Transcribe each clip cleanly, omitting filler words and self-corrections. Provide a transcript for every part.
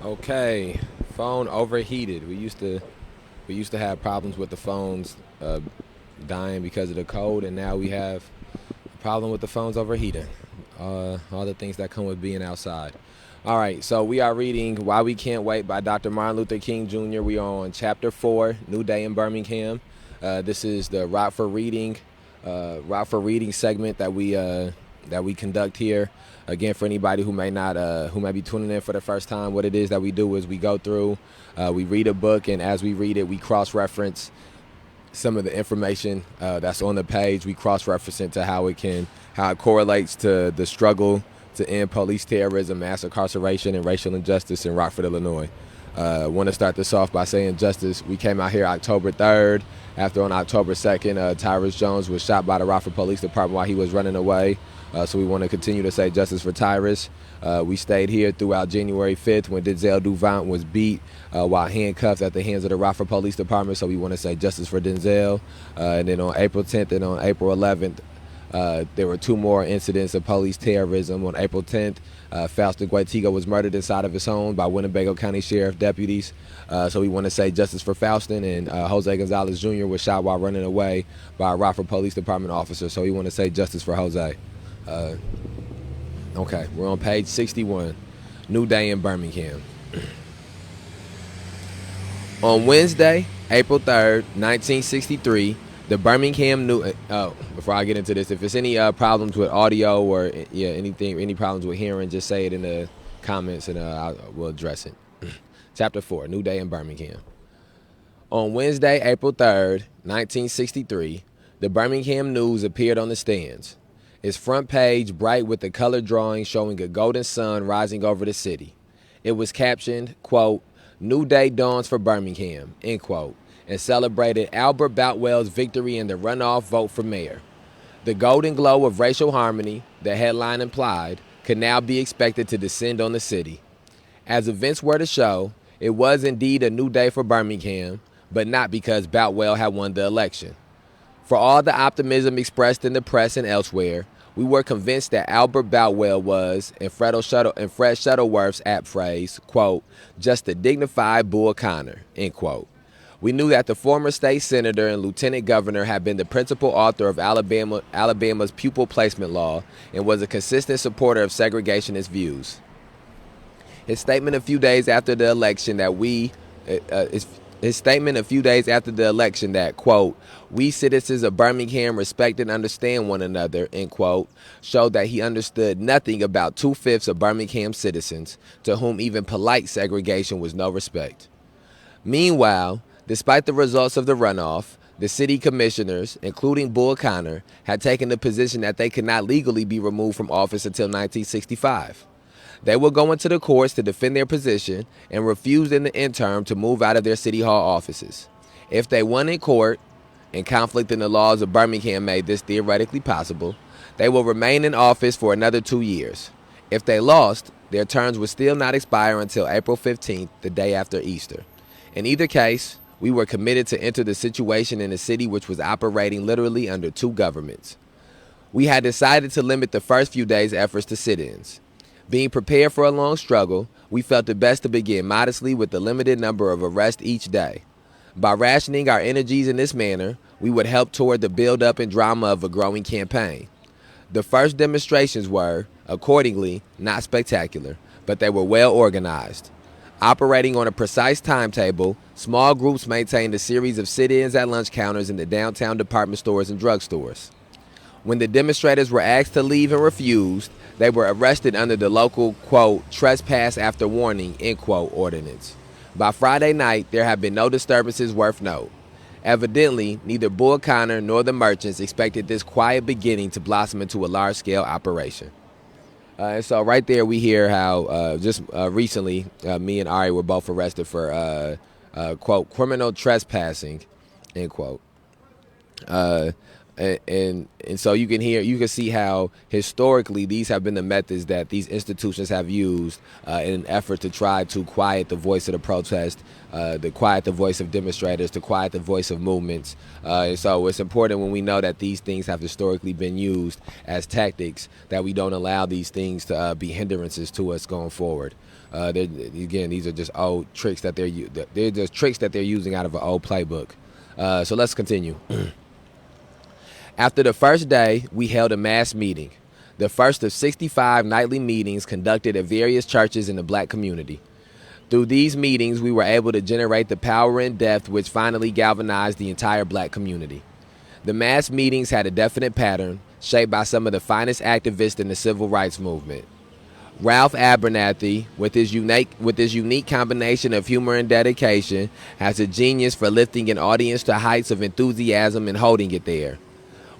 Okay, phone overheated. We used to have problems with the phones dying because of the cold, and now we have a problem with the phones overheating. All the things that come with being outside. All right, so we are reading "Why We Can't Wait" by Dr. Martin Luther King Jr. We are on Chapter 4, New Day in Birmingham. This is the Rockford reading segment that we conduct here. Again, for anybody who may be tuning in for the first time, what it is that we do is we go through, we read a book, and as we read it, we cross-reference some of the information that's on the page. We cross-reference it to how it correlates to the struggle to end police terrorism, mass incarceration, and racial injustice in Rockford, Illinois. I want to start this off by saying justice. We came out here October 3rd, after on October 2nd, Tyrus Jones was shot by the Rockford Police Department while he was running away. So we want to continue to say justice for Tyrus. We stayed here throughout January 5th when Denzel Duvant was beat while handcuffed at the hands of the Rockford Police Department. So we want to say justice for Denzel. And then on April 10th and on April 11th, there were two more incidents of police terrorism. On April 10th, Fausto Guaitiga was murdered inside of his home by Winnebago County Sheriff deputies. So we want to say justice for Faustin. And Jose Gonzalez Jr. was shot while running away by a Rockford Police Department officer. So we want to say justice for Jose. Okay, we're on page 61. New Day in Birmingham. On Wednesday, April 3rd, 1963, the Birmingham New. Before I get into this, if there's any problems with audio or any problems with hearing, just say it in the comments and we'll address it. Chapter 4, New Day in Birmingham. On Wednesday, April 3rd, 1963, the Birmingham News appeared on the stands. Its front page bright with the color drawing showing a golden sun rising over the city. It was captioned, quote, "New Day Dawns for Birmingham," end quote, and celebrated Albert Boutwell's victory in the runoff vote for mayor. The golden glow of racial harmony, the headline implied, could now be expected to descend on the city. As events were to show, it was indeed a new day for Birmingham, but not because Boutwell had won the election. For all the optimism expressed in the press and elsewhere, we were convinced that Albert Boutwell was, in Fred Shuttleworth's apt phrase, quote, "just a dignified Bull Connor," end quote. We knew that the former state senator and lieutenant governor had been the principal author of Alabama's pupil placement law and was a consistent supporter of segregationist views. His statement a few days after the election that, quote, "we citizens of Birmingham respect and understand one another," end quote, showed that he understood nothing about 2/5 of Birmingham citizens, to whom even polite segregation was no respect. Meanwhile, despite the results of the runoff, the city commissioners, including Bull Connor, had taken the position that they could not legally be removed from office until 1965. They were going to the courts to defend their position and refused in the interim to move out of their city hall offices. If they won in court, and conflict in the laws of Birmingham made this theoretically possible, they will remain in office for another 2 years. If they lost, their terms would still not expire until April 15th, the day after Easter. In either case, we were committed to enter the situation in a city which was operating literally under two governments. We had decided to limit the first few days' efforts to sit-ins. Being prepared for a long struggle, we felt it best to begin modestly with the limited number of arrests each day. By rationing our energies in this manner, we would help toward the build-up and drama of a growing campaign. The first demonstrations were, accordingly, not spectacular, but they were well organized. Operating on a precise timetable, small groups maintained a series of sit-ins at lunch counters in the downtown department stores and drugstores. When the demonstrators were asked to leave and refused, they were arrested under the local, quote, "trespass after warning," end quote, ordinance. By Friday night, there have been no disturbances worth note. Evidently, neither Bull Connor nor the merchants expected this quiet beginning to blossom into a large-scale operation. And so right there we hear how just recently me and Ari were both arrested for, quote, "criminal trespassing," end quote. And so you can see how historically these have been the methods that these institutions have used in an effort to try to quiet the voice of the protest, to quiet the voice of demonstrators, to quiet the voice of movements. And so it's important when we know that these things have historically been used as tactics that we don't allow these things to be hindrances to us going forward. Again, these are just old tricks that they're just tricks that they're using out of an old playbook. So let's continue. After the first day, we held a mass meeting, the first of 65 nightly meetings conducted at various churches in the black community. Through these meetings, we were able to generate the power and depth which finally galvanized the entire black community. The mass meetings had a definite pattern, shaped by some of the finest activists in the civil rights movement. Ralph Abernathy, with his unique combination of humor and dedication, has a genius for lifting an audience to heights of enthusiasm and holding it there.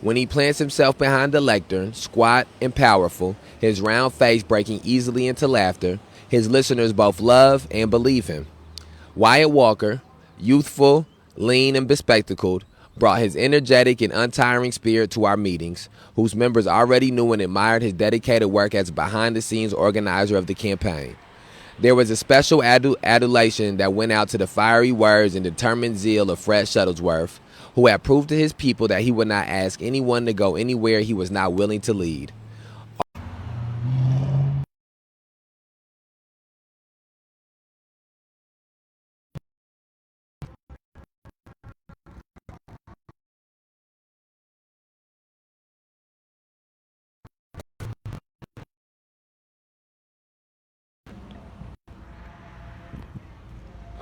When he plants himself behind the lectern, squat and powerful, his round face breaking easily into laughter, his listeners both love and believe him. Wyatt Walker, youthful, lean, and bespectacled, brought his energetic and untiring spirit to our meetings, whose members already knew and admired his dedicated work as a behind-the-scenes organizer of the campaign. There was a special adulation that went out to the fiery words and determined zeal of Fred Shuttlesworth, who had proved to his people that he would not ask anyone to go anywhere he was not willing to lead.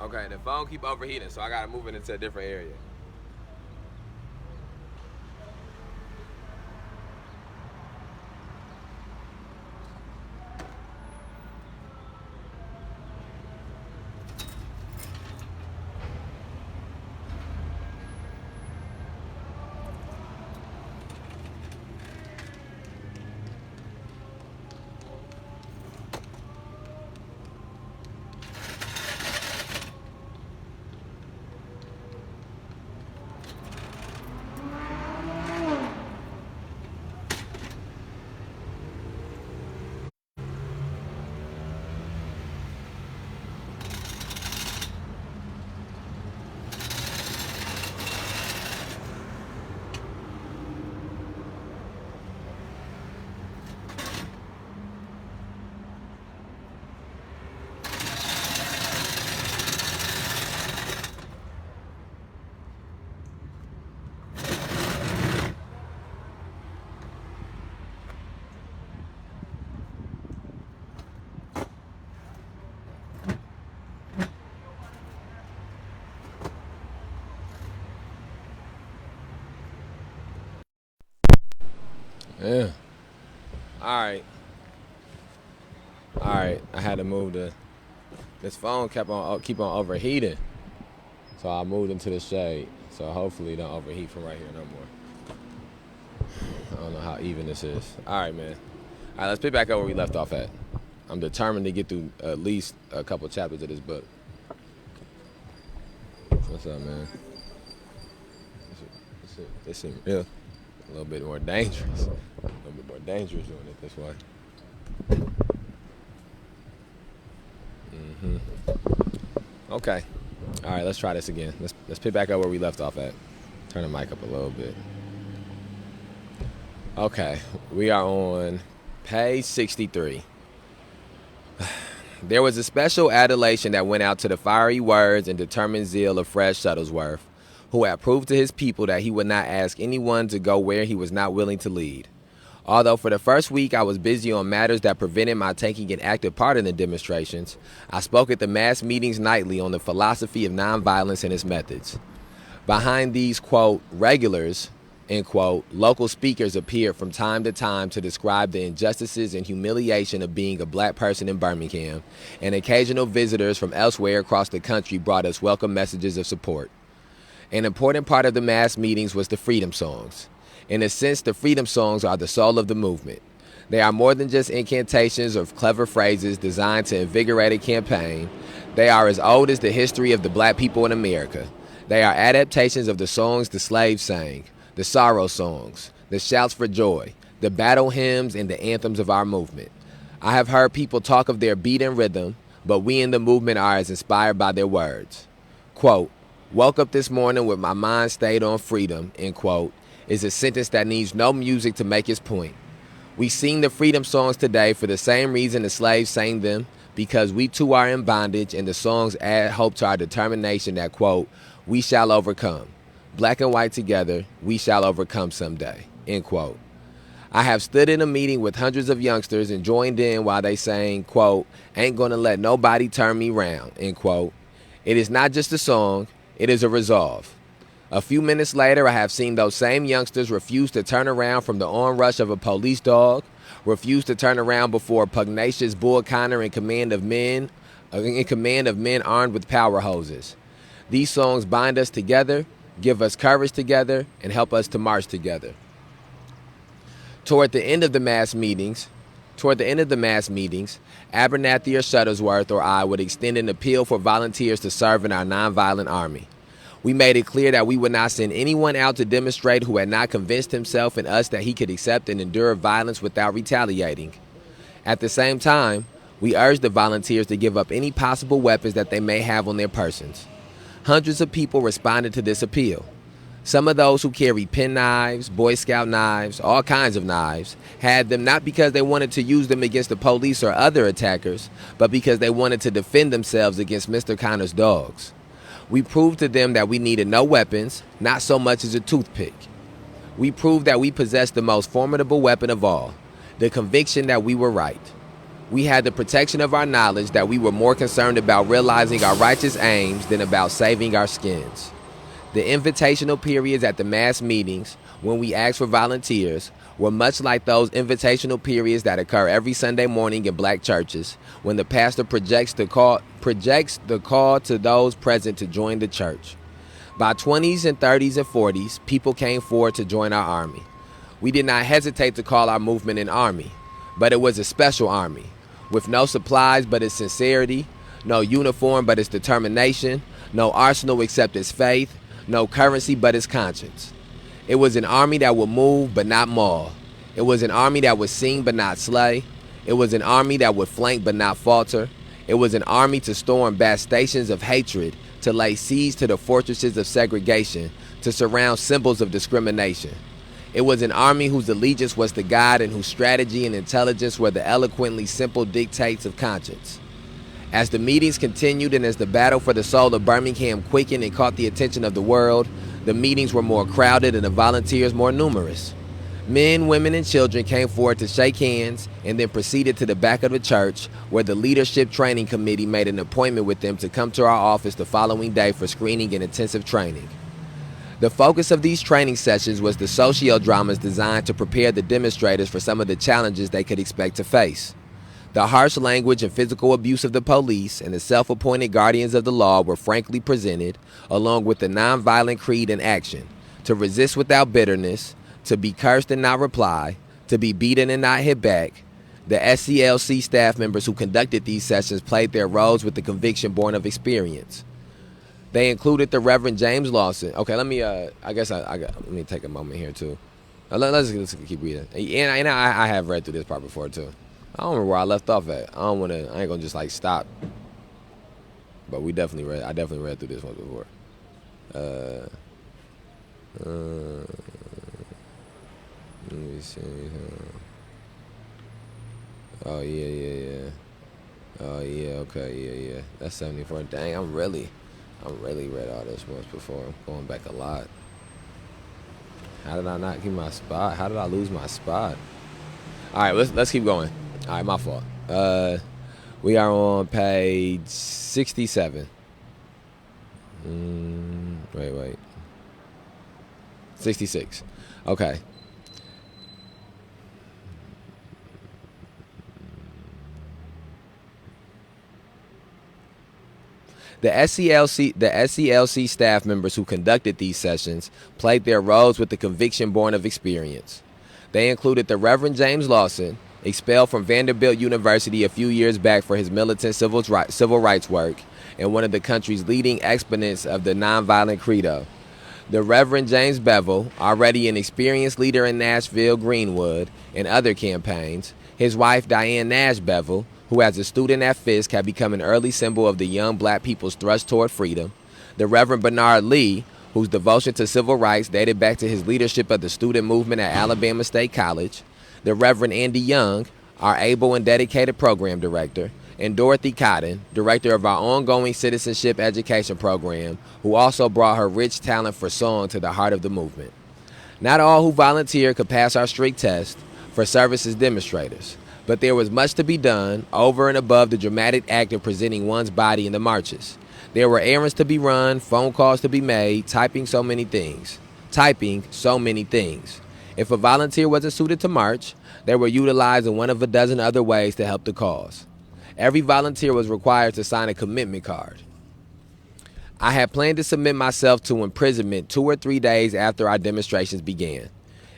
Okay, the phone keep overheating, so I gotta move it into a different area. Yeah. All right. All right. I had to move this phone keep on overheating, so I moved into the shade. So hopefully it don't overheat from right here no more. I don't know how even this is. All right, man. All right, let's pick back up where we left off at. I'm determined to get through at least a couple chapters of this book. What's up, man? This seems real. A little bit more dangerous. A little bit more dangerous doing it this way. Okay. All right, let's try this again. Let's pick back up where we left off at. Turn the mic up a little bit. Okay, we are on page 63. There was a special adulation that went out to the fiery words and determined zeal of Fred Shuttlesworth, who had proved to his people that he would not ask anyone to go where he was not willing to lead. Although for the first week I was busy on matters that prevented my taking an active part in the demonstrations, I spoke at the mass meetings nightly on the philosophy of nonviolence and its methods. Behind these, quote, regulars, end quote, local speakers appeared from time to time to describe the injustices and humiliation of being a black person in Birmingham, and occasional visitors from elsewhere across the country brought us welcome messages of support. An important part of the mass meetings was the freedom songs. In a sense, the freedom songs are the soul of the movement. They are more than just incantations or clever phrases designed to invigorate a campaign. They are as old as the history of the black people in America. They are adaptations of the songs the slaves sang, the sorrow songs, the shouts for joy, the battle hymns, and the anthems of our movement. I have heard people talk of their beat and rhythm, but we in the movement are as inspired by their words. Quote, woke up this morning with my mind stayed on freedom, end quote, is a sentence that needs no music to make its point. We sing the freedom songs today for the same reason the slaves sang them, because we too are in bondage, and the songs add hope to our determination that, quote, we shall overcome. Black and white together, we shall overcome someday, end quote. I have stood in a meeting with hundreds of youngsters and joined in while they sang, quote, ain't gonna let nobody turn me round, end quote. It is not just a song, it is a resolve. A few minutes later, I have seen those same youngsters refuse to turn around from the onrush of a police dog, refuse to turn around before a pugnacious bull Connor in command of men armed with power hoses. These songs bind us together, give us courage together, and help us to march together. Toward the end of the mass meetings, Abernathy or Shuttlesworth or I would extend an appeal for volunteers to serve in our nonviolent army. We made it clear that we would not send anyone out to demonstrate who had not convinced himself and us that he could accept and endure violence without retaliating. At the same time, we urged the volunteers to give up any possible weapons that they may have on their persons. Hundreds of people responded to this appeal. Some of those who carried penknives, Boy Scout knives, all kinds of knives, had them not because they wanted to use them against the police or other attackers, but because they wanted to defend themselves against Mr. Connor's dogs. We proved to them that we needed no weapons, not so much as a toothpick. We proved that we possessed the most formidable weapon of all, the conviction that we were right. We had the protection of our knowledge that we were more concerned about realizing our righteous aims than about saving our skins. The invitational periods at the mass meetings, when we asked for volunteers, were much like those invitational periods that occur every Sunday morning in black churches, when the pastor projects the call to those present to join the church. By 20s and 30s and 40s, people came forward to join our army. We did not hesitate to call our movement an army, but it was a special army, with no supplies but its sincerity, no uniform but its determination, no arsenal except its faith, no currency but its conscience. It was an army that would move but not maul. It was an army that would sing but not slay. It was an army that would flank but not falter. It was an army to storm bastions of hatred, to lay siege to the fortresses of segregation, to surround symbols of discrimination. It was an army whose allegiance was to God and whose strategy and intelligence were the eloquently simple dictates of conscience. As the meetings continued and as the battle for the soul of Birmingham quickened and caught the attention of the world, the meetings were more crowded and the volunteers more numerous. Men, women, and children came forward to shake hands and then proceeded to the back of the church, where the Leadership Training Committee made an appointment with them to come to our office the following day for screening and intensive training. The focus of these training sessions was the socio-dramas designed to prepare the demonstrators for some of the challenges they could expect to face. The harsh language and physical abuse of the police and the self-appointed guardians of the law were frankly presented, along with the nonviolent creed in action: to resist without bitterness, to be cursed and not reply, to be beaten and not hit back. The SCLC staff members who conducted these sessions played their roles with the conviction born of experience. They included the Reverend James Lawson. Okay, let me take a moment here too. Let's keep reading. And I have read through this part before too. I don't remember where I left off at. I ain't gonna just like stop. But I definitely read through this one before. Let me see. Oh yeah. Oh yeah, okay, yeah. That's 74. Dang, I'm really read all this once before. I'm going back a lot. How did I not keep my spot? How did I lose my spot? All right, let's keep going. All right, my fault. We are on page 67. Wait. 66. Okay. The SCLC staff members who conducted these sessions played their roles with the conviction born of experience. They included the Reverend James Lawson, expelled from Vanderbilt University a few years back for his militant civil rights work, and one of the country's leading exponents of the nonviolent credo. The Reverend James Bevel, already an experienced leader in Nashville, Greenwood, and other campaigns, his wife Diane Nash Bevel, who as a student at Fisk had become an early symbol of the young black people's thrust toward freedom, the Reverend Bernard Lee, whose devotion to civil rights dated back to his leadership of the student movement at Alabama State College, the Reverend Andy Young, our able and dedicated program director, and Dorothy Cotton, director of our ongoing citizenship education program, who also brought her rich talent for song to the heart of the movement. Not all who volunteered could pass our strict test for service as demonstrators, but there was much to be done over and above the dramatic act of presenting one's body in the marches. There were errands to be run, phone calls to be made, typing so many things. If a volunteer wasn't suited to march, they were utilized in one of a dozen other ways to help the cause. Every volunteer was required to sign a commitment card. I had planned to submit myself to imprisonment 2 or 3 days after our demonstrations began.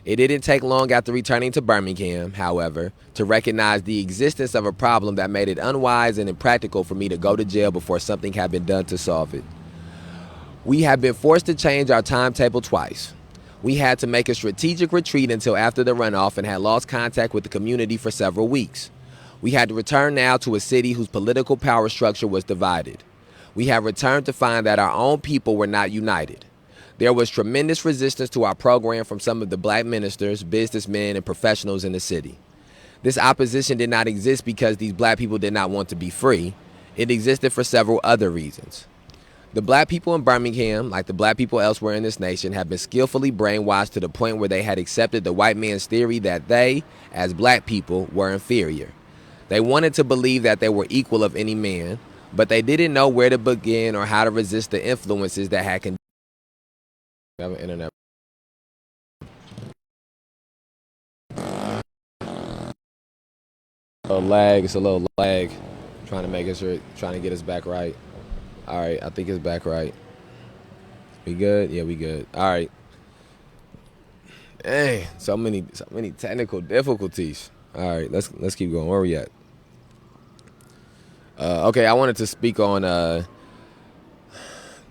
It didn't take long after returning to Birmingham, however, to recognize the existence of a problem that made it unwise and impractical for me to go to jail before something had been done to solve it. We had been forced to change our timetable twice. We had to make a strategic retreat until after the runoff and had lost contact with the community for several weeks. We had to return now to a city whose political power structure was divided. We had returned to find that our own people were not united. There was tremendous resistance to our program from some of the black ministers, businessmen, and professionals in the city. This opposition did not exist because these black people did not want to be free. It existed for several other reasons. The black people in Birmingham, like the black people elsewhere in this nation, have been skillfully brainwashed to the point where they had accepted the white man's theory that they, as black people, were inferior. They wanted to believe that they were equal of any man, but they didn't know where to begin or how to resist the influences that had conditioned. Internet. It's a little lag. Trying to make sure, trying to get us back right. All right, I think it's back right. We good? Yeah, we good. All right. Dang, so many technical difficulties. All right, let's keep going. Where are we at? Okay, I wanted to speak on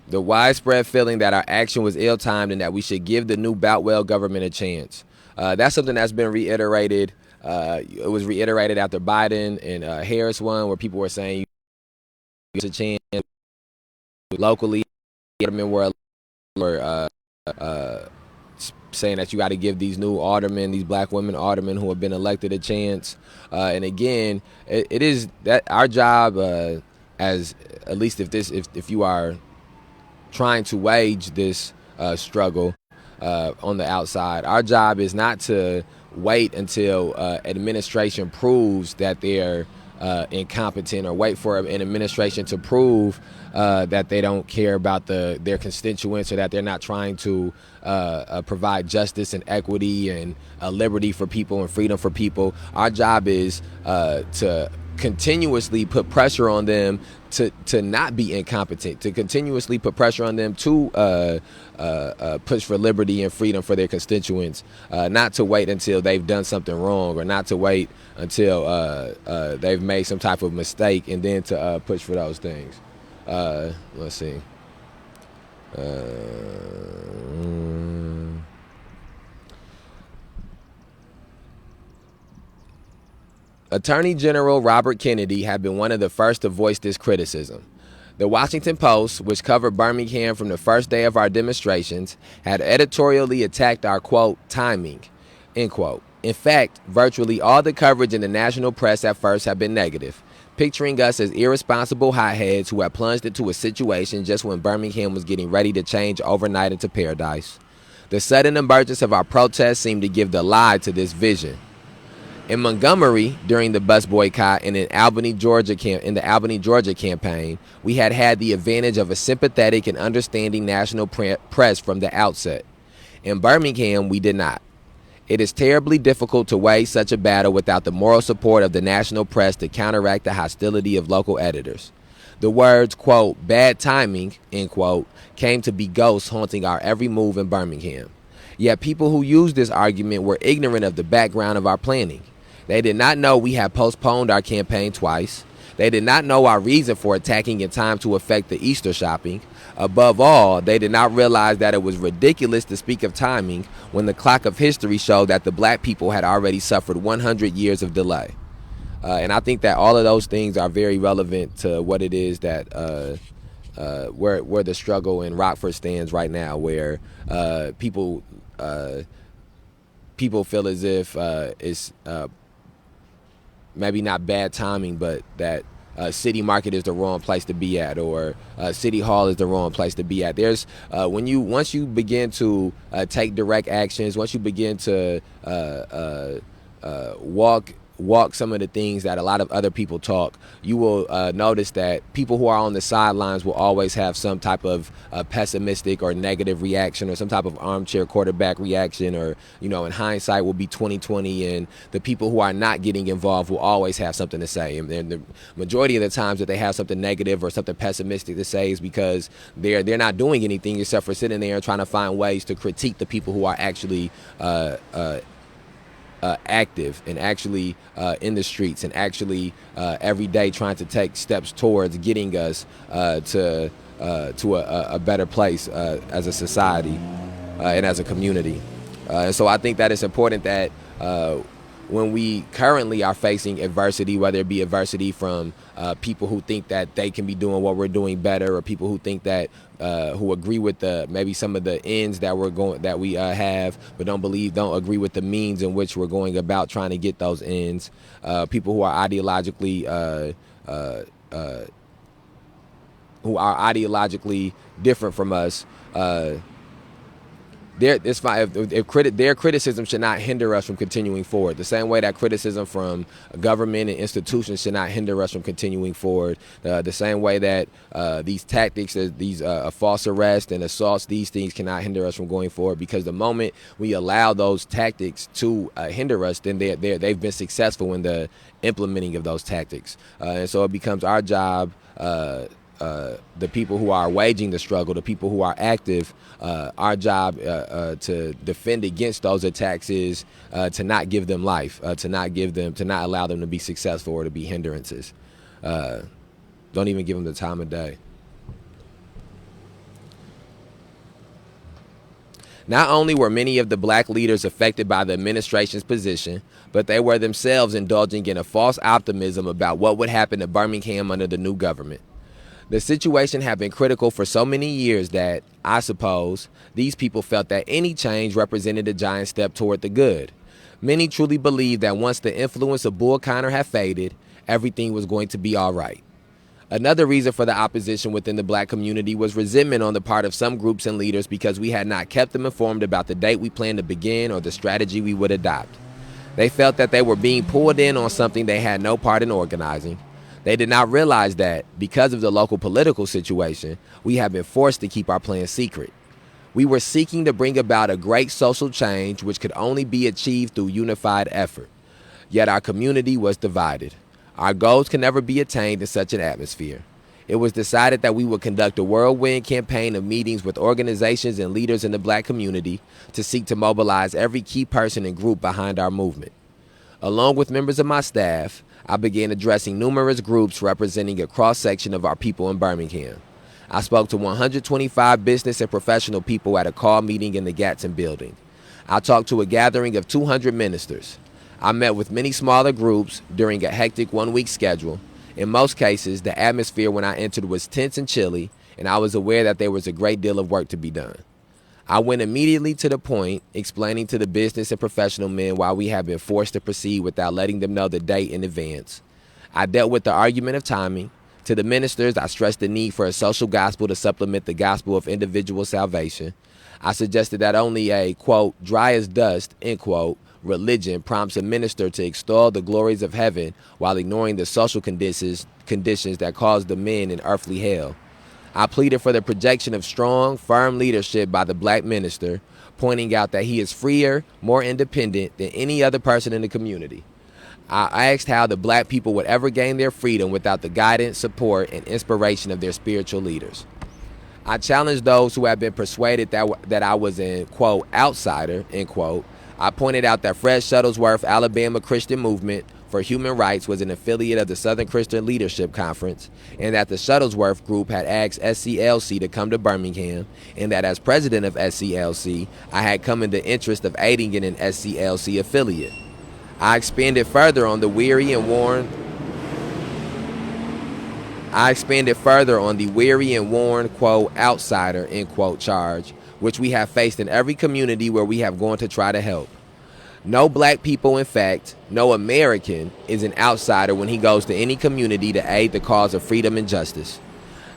the widespread feeling that our action was ill-timed and that we should give the new Boutwell government a chance. That's something that's been reiterated. It was reiterated after Biden and Harris won, where people were saying a chance locally. Were saying that you got to give these new aldermen, these black women aldermen who have been elected, a chance. And again, it is that our job, as at least if you are trying to wage this struggle on the outside, our job is not to wait until administration proves that they're incompetent, or wait for an administration to prove that they don't care about their constituents, or that they're not trying to provide justice and equity and liberty for people and freedom for people. Our job is to continuously put pressure on them to not be incompetent, to continuously put pressure on them to push for liberty and freedom for their constituents, not to wait until they've done something wrong, or not to wait until they've made some type of mistake and then to push for those things. Let's see. Attorney General Robert Kennedy had been one of the first to voice this criticism. The Washington Post, which covered Birmingham from the first day of our demonstrations, had editorially attacked our, quote, timing, end quote. In fact, virtually all the coverage in the national press at first had been negative, picturing us as irresponsible hotheads who had plunged into a situation just when Birmingham was getting ready to change overnight into paradise. The sudden emergence of our protests seemed to give the lie to this vision. In Montgomery, during the bus boycott, and in the Albany, Georgia campaign, we had the advantage of a sympathetic and understanding national press from the outset. In Birmingham, we did not. It is terribly difficult to wage such a battle without the moral support of the national press to counteract the hostility of local editors. The words, quote, bad timing, end quote, came to be ghosts haunting our every move in Birmingham. Yet people who used this argument were ignorant of the background of our planning. They did not know we had postponed our campaign twice. They did not know our reason for attacking in time to affect the Easter shopping. Above all, they did not realize that it was ridiculous to speak of timing when the clock of history showed that the black people had already suffered 100 years of delay. And I think that all of those things are very relevant to what it is that where the struggle in Rockford stands right now, where people feel as if it's maybe not bad timing, but that city market is the wrong place to be at, or city hall is the wrong place to be at. There's once you begin to take direct actions, once you begin to walk some of the things that a lot of other people talk, you will notice that people who are on the sidelines will always have some type of pessimistic or negative reaction, or some type of armchair quarterback reaction, or in hindsight will be 2020, and the people who are not getting involved will always have something to say. And the majority of the times that they have something negative or something pessimistic to say is because they're not doing anything except for sitting there and trying to find ways to critique the people who are actually active and actually in the streets, and actually every day trying to take steps towards getting us to a better place as a society and as a community. And so I think that it's important that when we currently are facing adversity, whether it be adversity from people who think that they can be doing what we're doing better, or people who think that who agree with maybe some of the ends that we have, but don't agree with the means in which we're going about trying to get those ends. People who are ideologically different from us. Their criticism should not hinder us from continuing forward. The same way that criticism from government and institutions should not hinder us from continuing forward. The same way that these tactics, these false arrests and assaults, these things cannot hinder us from going forward. Because the moment we allow those tactics to hinder us, then they've been successful in the implementing of those tactics. And so it becomes our job. The people who are waging the struggle, the people who are active, our job to defend against those attacks is to not give them life, to not allow them to be successful or to be hindrances. Don't even give them the time of day. Not only were many of the black leaders affected by the administration's position, but they were themselves indulging in a false optimism about what would happen to Birmingham under the new government. The situation had been critical for so many years that, I suppose, these people felt that any change represented a giant step toward the good. Many truly believed that once the influence of Bull Connor had faded, everything was going to be all right. Another reason for the opposition within the black community was resentment on the part of some groups and leaders because we had not kept them informed about the date we planned to begin or the strategy we would adopt. They felt that they were being pulled in on something they had no part in organizing. They did not realize that, because of the local political situation, we had been forced to keep our plans secret. We were seeking to bring about a great social change which could only be achieved through unified effort. Yet our community was divided. Our goals could never be attained in such an atmosphere. It was decided that we would conduct a whirlwind campaign of meetings with organizations and leaders in the black community to seek to mobilize every key person and group behind our movement. Along with members of my staff, I began addressing numerous groups representing a cross-section of our people in Birmingham. I spoke to 125 business and professional people at a call meeting in the Gatson building. I talked to a gathering of 200 ministers. I met with many smaller groups during a hectic one-week schedule. In most cases, the atmosphere when I entered was tense and chilly, and I was aware that there was a great deal of work to be done. I went immediately to the point, explaining to the business and professional men why we had been forced to proceed without letting them know the date in advance. I dealt with the argument of timing. To the ministers, I stressed the need for a social gospel to supplement the gospel of individual salvation. I suggested that only a, quote, dry as dust, end quote, religion prompts a minister to extol the glories of heaven while ignoring the social conditions that cause the men in earthly hell. I pleaded for the projection of strong, firm leadership by the black minister, pointing out that he is freer, more independent than any other person in the community. I asked how the black people would ever gain their freedom without the guidance, support, and inspiration of their spiritual leaders. I challenged those who have been persuaded that I was an, quote, outsider, end quote. I pointed out that Fred Shuttlesworth, Alabama Christian Movement, for Human Rights was an affiliate of the Southern Christian Leadership Conference, and that the Shuttlesworth Group had asked SCLC to come to Birmingham, and that as president of SCLC, I had come in the interest of aiding in an SCLC affiliate. I expanded further on the weary and worn, quote, outsider, end quote, charge, which we have faced in every community where we have gone to try to help. No black people, in fact, no American is an outsider when he goes to any community to aid the cause of freedom and justice.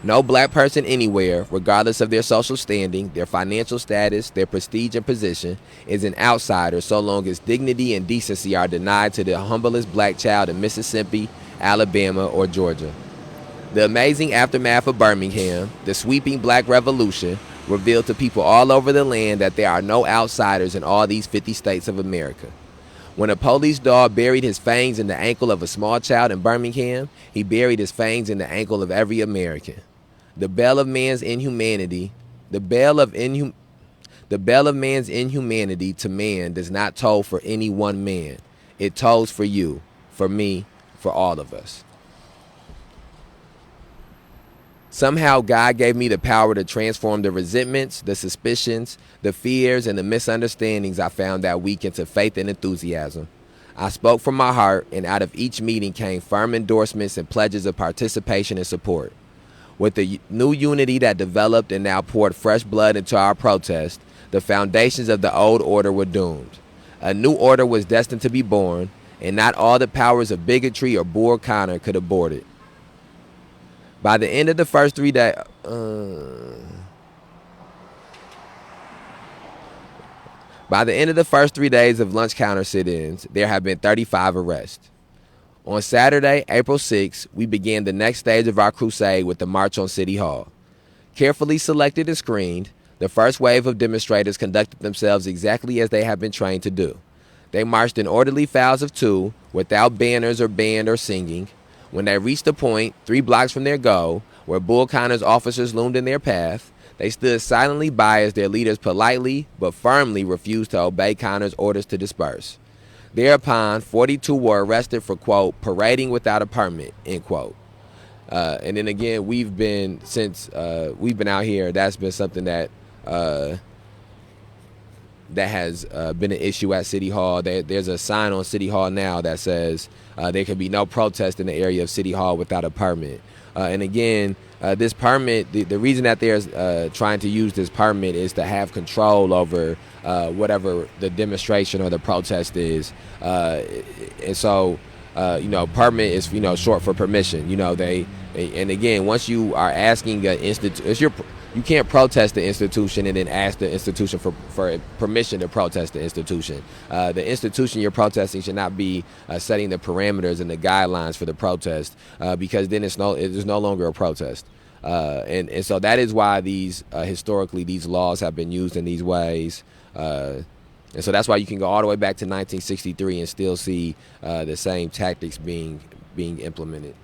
No black person anywhere, regardless of their social standing, their financial status, their prestige and position, is an outsider so long as dignity and decency are denied to the humblest black child in Mississippi, Alabama, or Georgia. The amazing aftermath of Birmingham, the sweeping black revolution, revealed to people all over the land that there are no outsiders in all these 50 states of America. When a police dog buried his fangs in the ankle of a small child in Birmingham, he buried his fangs in the ankle of every American. The bell of man's inhumanity to man does not toll for any one man. It tolls for you, for me, for all of us. Somehow God gave me the power to transform the resentments, the suspicions, the fears, and the misunderstandings I found that week into faith and enthusiasm. I spoke from my heart, and out of each meeting came firm endorsements and pledges of participation and support. With the new unity that developed and now poured fresh blood into our protest, the foundations of the old order were doomed. A new order was destined to be born, and not all the powers of bigotry or Bull Connor could abort it. By the end of the first 3 days, of lunch counter sit-ins, there have been 35 arrests. On Saturday, April 6th, we began the next stage of our crusade with the March on City Hall. Carefully selected and screened, the first wave of demonstrators conducted themselves exactly as they have been trained to do. They marched in orderly files of 2, without banners or band or singing. When they reached the point, 3 blocks from their goal, where Bull Connor's officers loomed in their path, they stood silently by as their leaders politely but firmly refused to obey Connor's orders to disperse. Thereupon, 42 were arrested for, quote, parading without a permit, end quote. And then again, we've been out here, that's been something that has been an issue at City Hall. There's a sign on City Hall now that says there can be no protest in the area of City Hall without a permit. And again, this permit, the reason that they're trying to use this permit is to have control over whatever the demonstration or the protest is. And so, permit is, short for permission. And again, once you are asking an institution, you can't protest the institution and then ask the institution for permission to protest the institution. The institution you're protesting should not be setting the parameters and the guidelines for the protest, because then it is no longer a protest. And so that is why historically these laws have been used in these ways. And so that's why you can go all the way back to 1963 and still see the same tactics being implemented.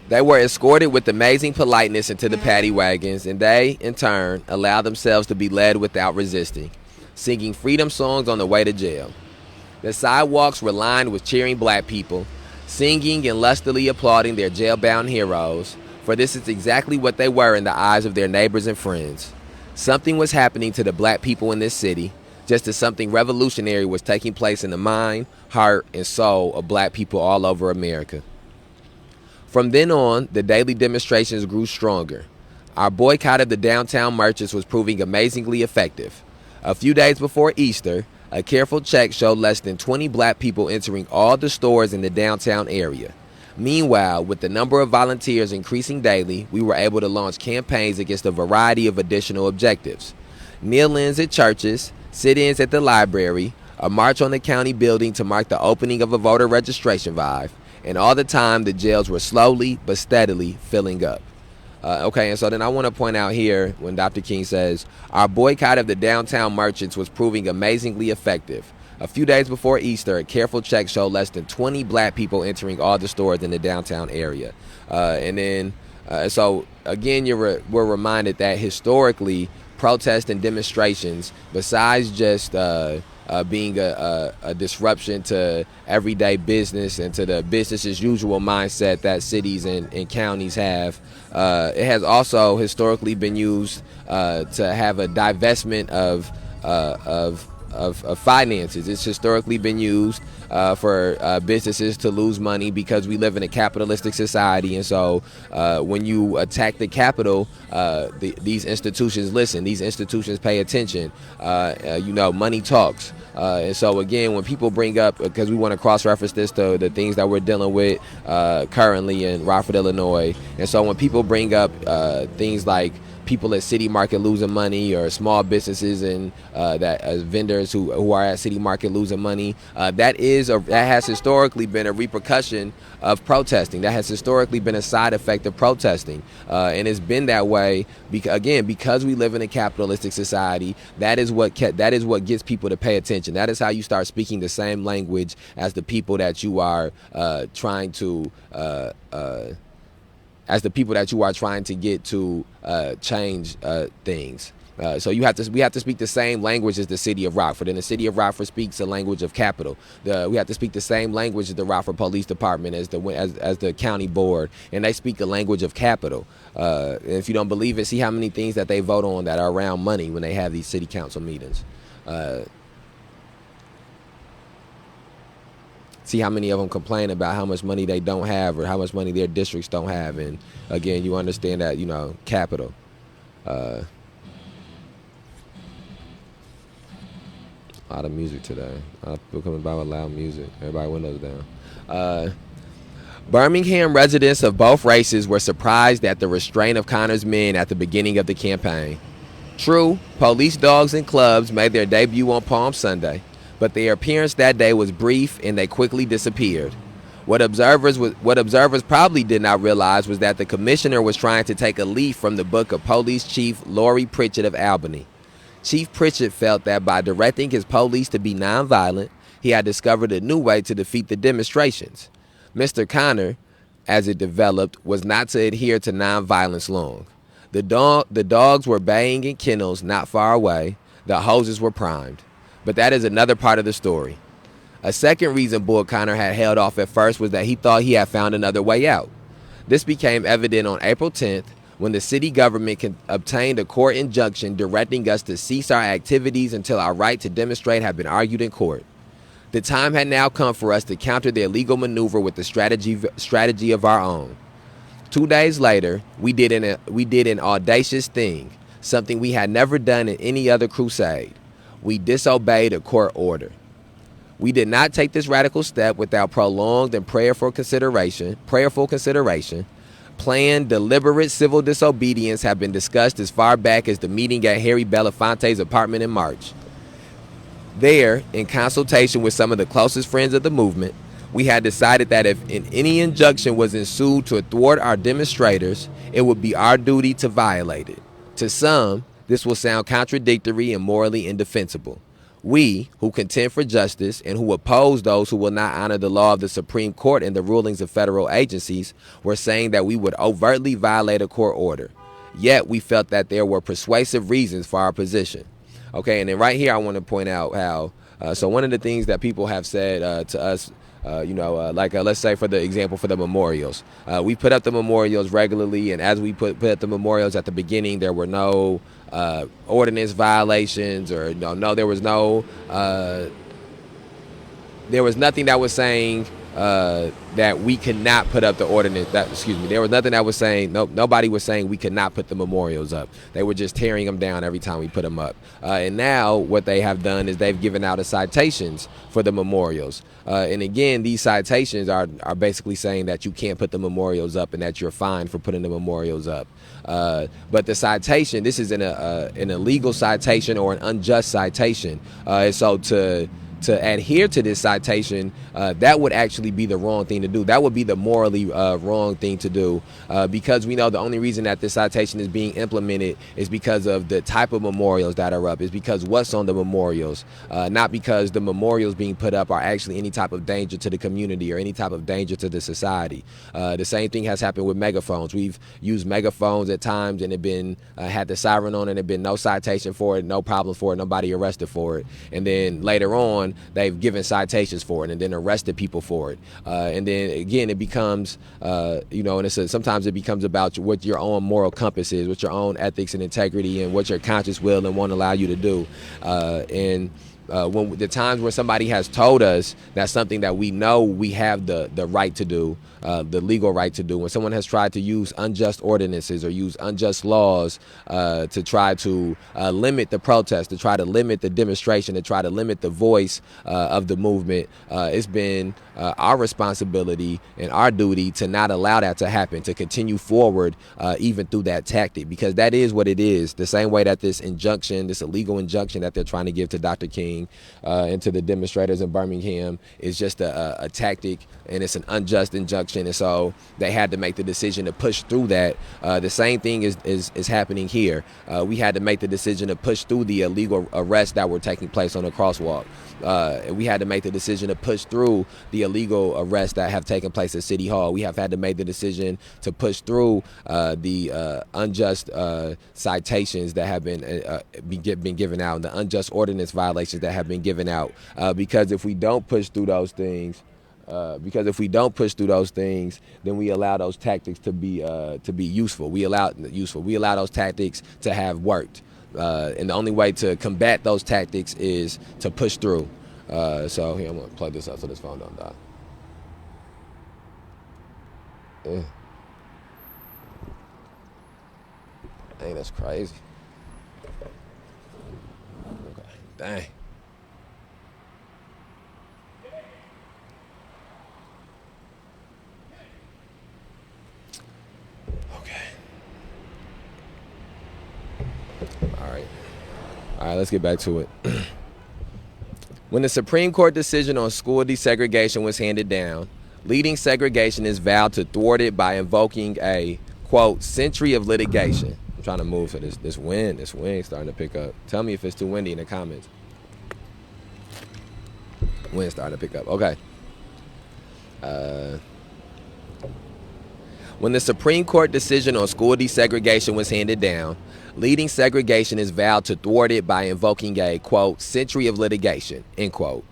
They were escorted with amazing politeness into the paddy wagons, and they, in turn, allowed themselves to be led without resisting, singing freedom songs on the way to jail. The sidewalks were lined with cheering black people, singing and lustily applauding their jail-bound heroes, for this is exactly what they were in the eyes of their neighbors and friends. Something was happening to the black people in this city, just as something revolutionary was taking place in the mind, heart, and soul of black people all over America. From then on, the daily demonstrations grew stronger. Our boycott of the downtown merchants was proving amazingly effective. A few days before Easter, a careful check showed less than 20 black people entering all the stores in the downtown area. Meanwhile, with the number of volunteers increasing daily, we were able to launch campaigns against a variety of additional objectives. Kneel-ins at churches, sit-ins at the library, a march on the county building to mark the opening of a voter registration drive, and all the time the jails were slowly but steadily filling up. And so then I want to point out here when Dr. King says, our boycott of the downtown merchants was proving amazingly effective. A few days before Easter, a careful check showed less than 20 black people entering all the stores in the downtown area. So again, we're reminded that historically, protests and demonstrations, besides just being a disruption to everyday business and to the business as usual mindset that cities and counties have, it has also historically been used to have a divestment of finances. It's historically been used for businesses to lose money because we live in a capitalistic society, and so when you attack the capital, these institutions listen. These institutions pay attention. Money talks. And so again, when people bring up, because we want to cross-reference this to the things that we're dealing with currently in Rockford, Illinois, and so when people bring up things like people at City Market losing money, or small businesses and vendors who are at City Market losing money, that has historically been a repercussion of protesting. That has historically been a side effect of protesting, and it's been that way because we live in a capitalistic society. That is what gets people to pay attention. That is how you start speaking the same language as the people that you are trying to get to change things. So we have to speak the same language as the city of Rockford, and the city of Rockford speaks a language of capital. We have to speak the same language as the Rockford Police Department, as the county board, and they speak the language of capital. And if you don't believe it, see how many things that they vote on that are around money when they have these city council meetings. See how many of them complain about how much money they don't have or how much money their districts don't have. And again, you understand that, capital. A lot of music today. People coming by with loud music. Everybody windows down. Birmingham residents of both races were surprised at the restraint of Connor's men at the beginning of the campaign. True, police dogs and clubs made their debut on Palm Sunday, but their appearance that day was brief and they quickly disappeared. What observers probably did not realize was that the commissioner was trying to take a leaf from the book of Police Chief Laurie Pritchett of Albany. Chief Pritchett felt that by directing his police to be nonviolent, he had discovered a new way to defeat the demonstrations. Mr. Connor, as it developed, was not to adhere to nonviolence long. The dogs were baying in kennels not far away. The hoses were primed. But that is another part of the story. A second reason Bull Connor had held off at first was that he thought he had found another way out. This became evident on April 10th when the city government obtained a court injunction directing us to cease our activities until our right to demonstrate had been argued in court. The time had now come for us to counter their legal maneuver with the strategy of our own. 2 days later, we did an audacious thing, something we had never done in any other crusade. We disobeyed a court order. We did not take this radical step without prolonged and prayerful consideration. Planned, deliberate civil disobedience have been discussed as far back as the meeting at Harry Belafonte's apartment in March. There, in consultation with some of the closest friends of the movement, we had decided that if any injunction was ensued to thwart our demonstrators, it would be our duty to violate it. To some, this will sound contradictory and morally indefensible. We, who contend for justice and who oppose those who will not honor the law of the Supreme Court and the rulings of federal agencies, were saying that we would overtly violate a court order. Yet we felt that there were persuasive reasons for our position. Okay, and then right here I want to point out how, so one of the things that people have said to us, let's say for the example for the memorials. We put up the memorials regularly, and as we put up the memorials at the beginning, there were no ordinance violations, or there was nothing that was saying that we could not put up the ordinance. There was nothing that was saying, nobody was saying we could not put the memorials up. They were just tearing them down every time we put them up. And now what they have done is they've given out citations for the memorials. And again, these citations are basically saying that you can't put the memorials up and that you're fined for putting the memorials up. But the citation, this is an illegal citation or an unjust citation. So to adhere to this citation, that would actually be the wrong thing to do. That would be the morally wrong thing to do, because we know the only reason that this citation is being implemented is because of the type of memorials that are up. Is because what's on the memorials, not because the memorials being put up are actually any type of danger to the community or any type of danger to the society. The same thing has happened with megaphones. We've used megaphones at times and it been had the siren on and it been no citation for it, no problem for it, nobody arrested for it. And then later on, they've given citations for it and then arrested people for it. And then again, it becomes, and sometimes it becomes about what your own moral compass is, what your own ethics and integrity and what your conscious will and won't allow you to do. When the times where somebody has told us that's something that we know we have the right to do, the legal right to do, when someone has tried to use unjust ordinances or use unjust laws to try to limit the protest, to try to limit the demonstration, to try to limit the voice of the movement, it's been our responsibility and our duty to not allow that to happen, to continue forward even through that tactic, because that is what it is. The same way that this injunction, this illegal injunction that they're trying to give to Dr. King and to the demonstrators in Birmingham is just a tactic, and it's an unjust injunction. And so they had to make the decision to push through that. The same thing is happening here. We had to make the decision to push through the illegal arrests that were taking place on the crosswalk. We had to make the decision to push through the illegal arrests that have taken place at City Hall. We have had to make the decision to push through the unjust citations that have been given out, and the unjust ordinance violations that have been given out. Because if we don't push through those things, then we allow those tactics to be useful. We allow those tactics to have worked. And the only way to combat those tactics is to push through. So here, I'm gonna plug this up so this phone don't die. Yeah. Dang, that's crazy. Okay. Dang. All right, let's get back to it. When the Supreme Court decision on school desegregation was handed down, leading segregationists vowed to thwart it by invoking a, quote, century of litigation. I'm trying to move so this wind starting to pick up. Tell me if it's too windy in the comments. Wind starting to pick up. Okay. When the Supreme Court decision on school desegregation was handed down, leading segregationists vowed to thwart it by invoking a, quote, century of litigation, end quote.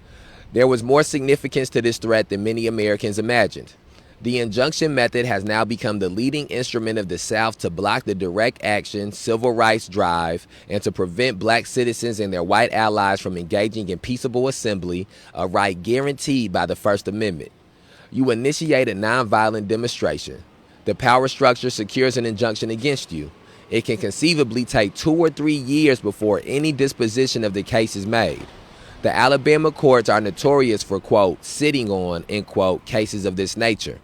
There was more significance to this threat than many Americans imagined. The injunction method has now become the leading instrument of the South to block the direct action civil rights drive and to prevent black citizens and their white allies from engaging in peaceable assembly, a right guaranteed by the First Amendment. You initiate a nonviolent demonstration. The power structure secures an injunction against you. It can conceivably take 2 or 3 years before any disposition of the case is made. The Alabama courts are notorious for, quote, sitting on, end quote, cases of this nature.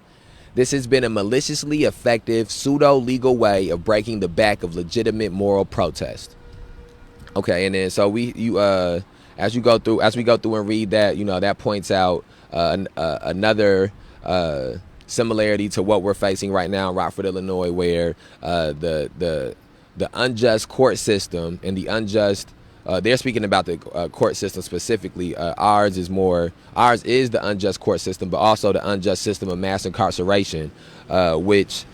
This has been a maliciously effective, pseudo-legal way of breaking the back of legitimate moral protest. Okay, and then so as we go through and read that, that points out another similarity to what we're facing right now in Rockford, Illinois, where the unjust court system and the unjust they're speaking about the court system specifically. Ours is the unjust court system, but also the unjust system of mass incarceration, which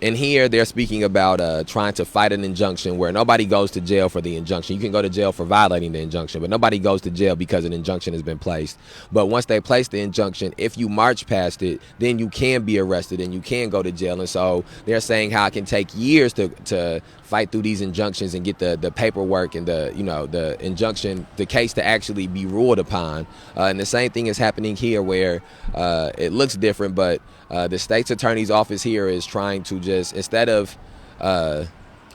in here they're speaking about trying to fight an injunction where nobody goes to jail for the injunction. You can go to jail for violating the injunction, but nobody goes to jail because an injunction has been placed. But once they place the injunction, if you march past it, then you can be arrested and you can go to jail. And so they're saying how it can take years to fight through these injunctions and get the paperwork and the injunction, the case to actually be ruled upon. And the same thing is happening here where it looks different, but the state's attorney's office here is trying to just, instead of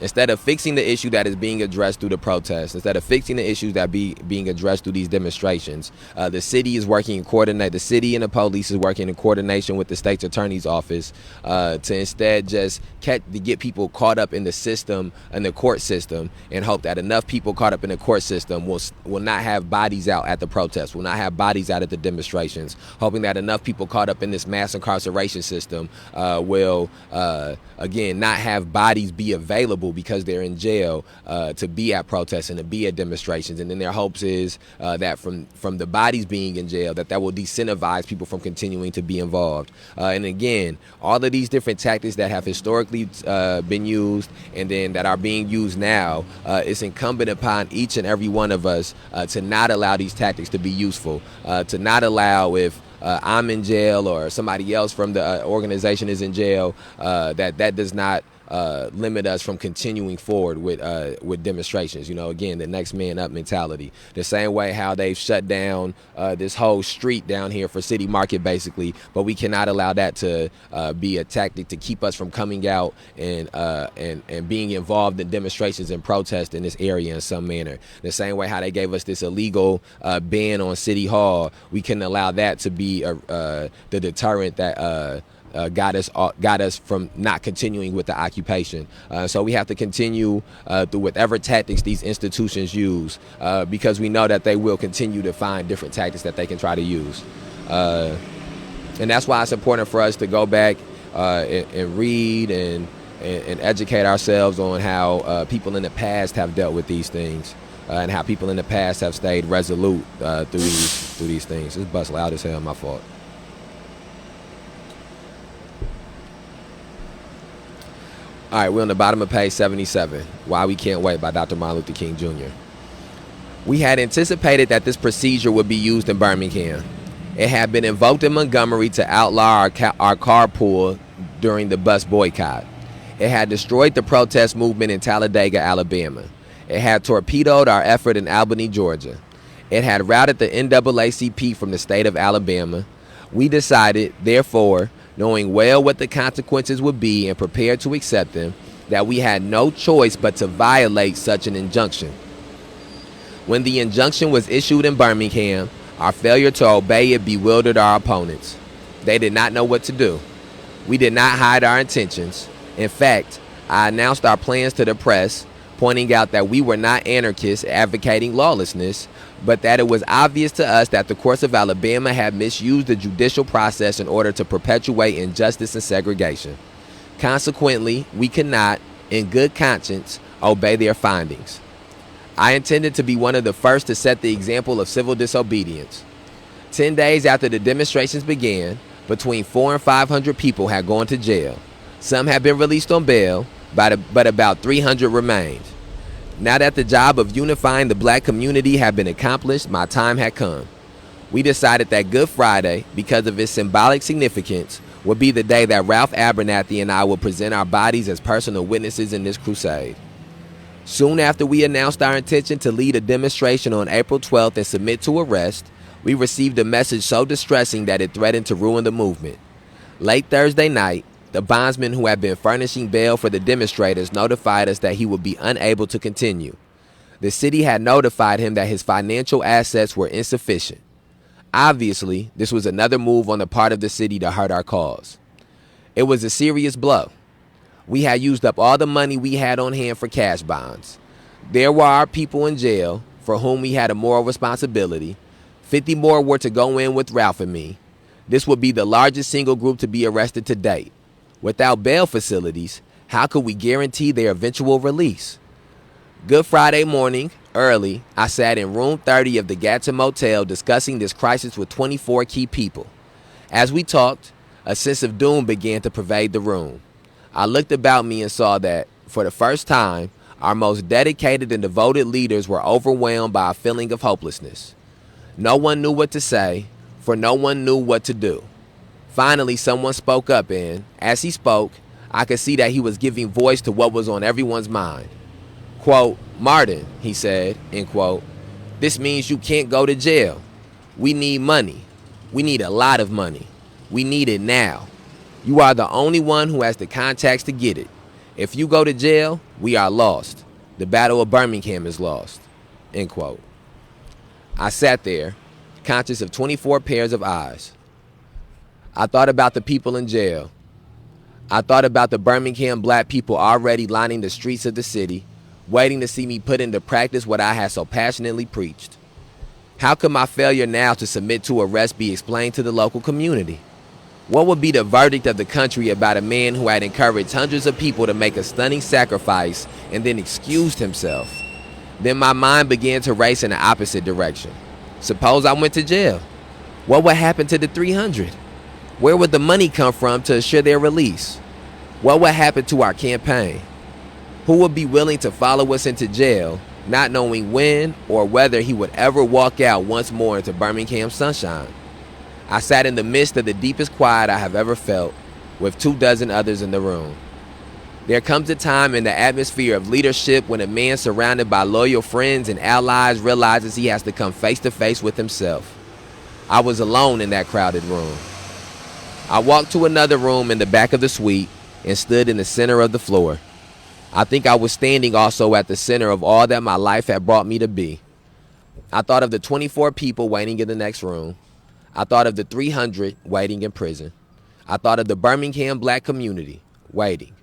Instead of fixing the issue that is being addressed through the protests, instead of fixing the issues that being addressed through these demonstrations, the city is working in coordinate. The city and the police is working in coordination with the state's attorney's office to instead just to get people caught up in the system and the court system, and hope that enough people caught up in the court system will not have bodies out at the protests, will not have bodies out at the demonstrations. Hoping that enough people caught up in this mass incarceration system will again not have bodies be available because they're in jail to be at protests and to be at demonstrations. And then their hopes is that from the bodies being in jail, that will disincentivize people from continuing to be involved. And again, all of these different tactics that have historically been used and then that are being used now, it's incumbent upon each and every one of us to not allow these tactics to be useful, to not allow if I'm in jail or somebody else from the organization is in jail, that does not limit us from continuing forward with demonstrations. Again, the next man up mentality. The same way how they've shut down this whole street down here for City Market, basically, but we cannot allow that to be a tactic to keep us from coming out and being involved in demonstrations and protests in this area in some manner. The same way how they gave us this illegal ban on City Hall, we couldn't allow that to be the deterrent that got us from not continuing with the occupation. So we have to continue through whatever tactics these institutions use, because we know that they will continue to find different tactics that they can try to use. And that's why it's important for us to go back and read and educate ourselves on how people in the past have dealt with these things, and how people in the past have stayed resolute through these things. It's bust loud as hell, my fault. All right, we're on the bottom of page 77, Why We Can't Wait by Dr. Martin Luther King Jr. We had anticipated that this procedure would be used in Birmingham. It had been invoked in Montgomery to outlaw our carpool during the bus boycott. It had destroyed the protest movement in Talladega, Alabama. It had torpedoed our effort in Albany, Georgia. It had routed the NAACP from the state of Alabama. We decided, therefore, knowing well what the consequences would be and prepared to accept them, that we had no choice but to violate such an injunction. When the injunction was issued in Birmingham, our failure to obey it bewildered our opponents. They did not know what to do. We did not hide our intentions. In fact, I announced our plans to the press, pointing out that we were not anarchists advocating lawlessness, but that it was obvious to us that the courts of Alabama had misused the judicial process in order to perpetuate injustice and segregation. Consequently, we could not, in good conscience, obey their findings. I intended to be one of the first to set the example of civil disobedience. 10 days after the demonstrations began, between 400 and 500 people had gone to jail. Some had been released on bail, but about 300 remained. Now that the job of unifying the black community had been accomplished, my time had come. We decided that Good Friday, because of its symbolic significance, would be the day that Ralph Abernathy and I would present our bodies as personal witnesses in this crusade. Soon after we announced our intention to lead a demonstration on April 12th and submit to arrest, we received a message so distressing that it threatened to ruin the movement. Late Thursday night, the bondsman who had been furnishing bail for the demonstrators notified us that he would be unable to continue. The city had notified him that his financial assets were insufficient. Obviously, this was another move on the part of the city to hurt our cause. It was a serious blow. We had used up all the money we had on hand for cash bonds. There were our people in jail for whom we had a moral responsibility. 50 more were to go in with Ralph and me. This would be the largest single group to be arrested to date. Without bail facilities, how could we guarantee their eventual release? Good Friday morning, early, I sat in room 30 of the Gatton Motel discussing this crisis with 24 key people. As we talked, a sense of doom began to pervade the room. I looked about me and saw that, for the first time, our most dedicated and devoted leaders were overwhelmed by a feeling of hopelessness. No one knew what to say, for no one knew what to do. Finally, someone spoke up, and as he spoke, I could see that he was giving voice to what was on everyone's mind. Quote, "Martin," he said, end quote, "this means you can't go to jail. We need money. We need a lot of money. We need it now. You are the only one who has the contacts to get it. If you go to jail, we are lost. The Battle of Birmingham is lost. End quote. I sat there, conscious of 24 pairs of eyes. I thought about the people in jail. I thought about the Birmingham black people already lining the streets of the city, waiting to see me put into practice what I had so passionately preached. How could my failure now to submit to arrest be explained to the local community? What would be the verdict of the country about a man who had encouraged hundreds of people to make a stunning sacrifice and then excused himself? Then my mind began to race in the opposite direction. Suppose I went to jail. What would happen to the 300? Where would the money come from to assure their release? What would happen to our campaign? Who would be willing to follow us into jail, not knowing when or whether he would ever walk out once more into Birmingham sunshine? I sat in the midst of the deepest quiet I have ever felt, with 24 others in the room. There comes a time in the atmosphere of leadership when a man surrounded by loyal friends and allies realizes he has to come face to face with himself. I was alone in that crowded room. I walked to another room in the back of the suite and stood in the center of the floor. I think I was standing also at the center of all that my life had brought me to be. I thought of the 24 people waiting in the next room. I thought of the 300 waiting in prison. I thought of the Birmingham black community waiting.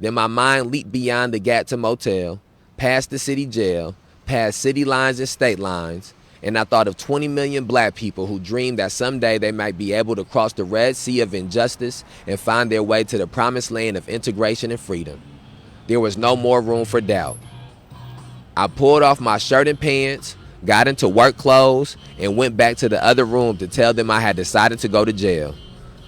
Then my mind leaped beyond the Gatton Motel, past the city jail, past city lines and state lines, and I thought of 20 million black people who dreamed that someday they might be able to cross the Red Sea of injustice and find their way to the promised land of integration and freedom. There was no more room for doubt. I pulled off my shirt and pants, got into work clothes, and went back to the other room to tell them I had decided to go to jail.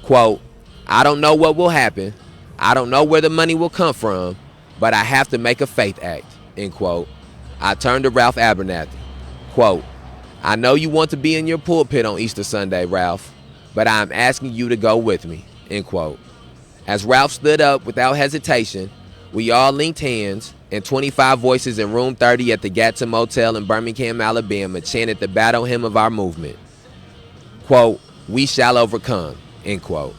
Quote, I don't know what will happen. I don't know where the money will come from, but I have to make a faith act, end quote. I turned to Ralph Abernathy. Quote, I know you want to be in your pulpit on Easter Sunday, Ralph, but I am asking you to go with me, end quote. As Ralph stood up without hesitation, we all linked hands, and 25 voices in room 30 at the Gatton Motel in Birmingham, Alabama chanted the battle hymn of our movement. Quote, we shall overcome, end quote.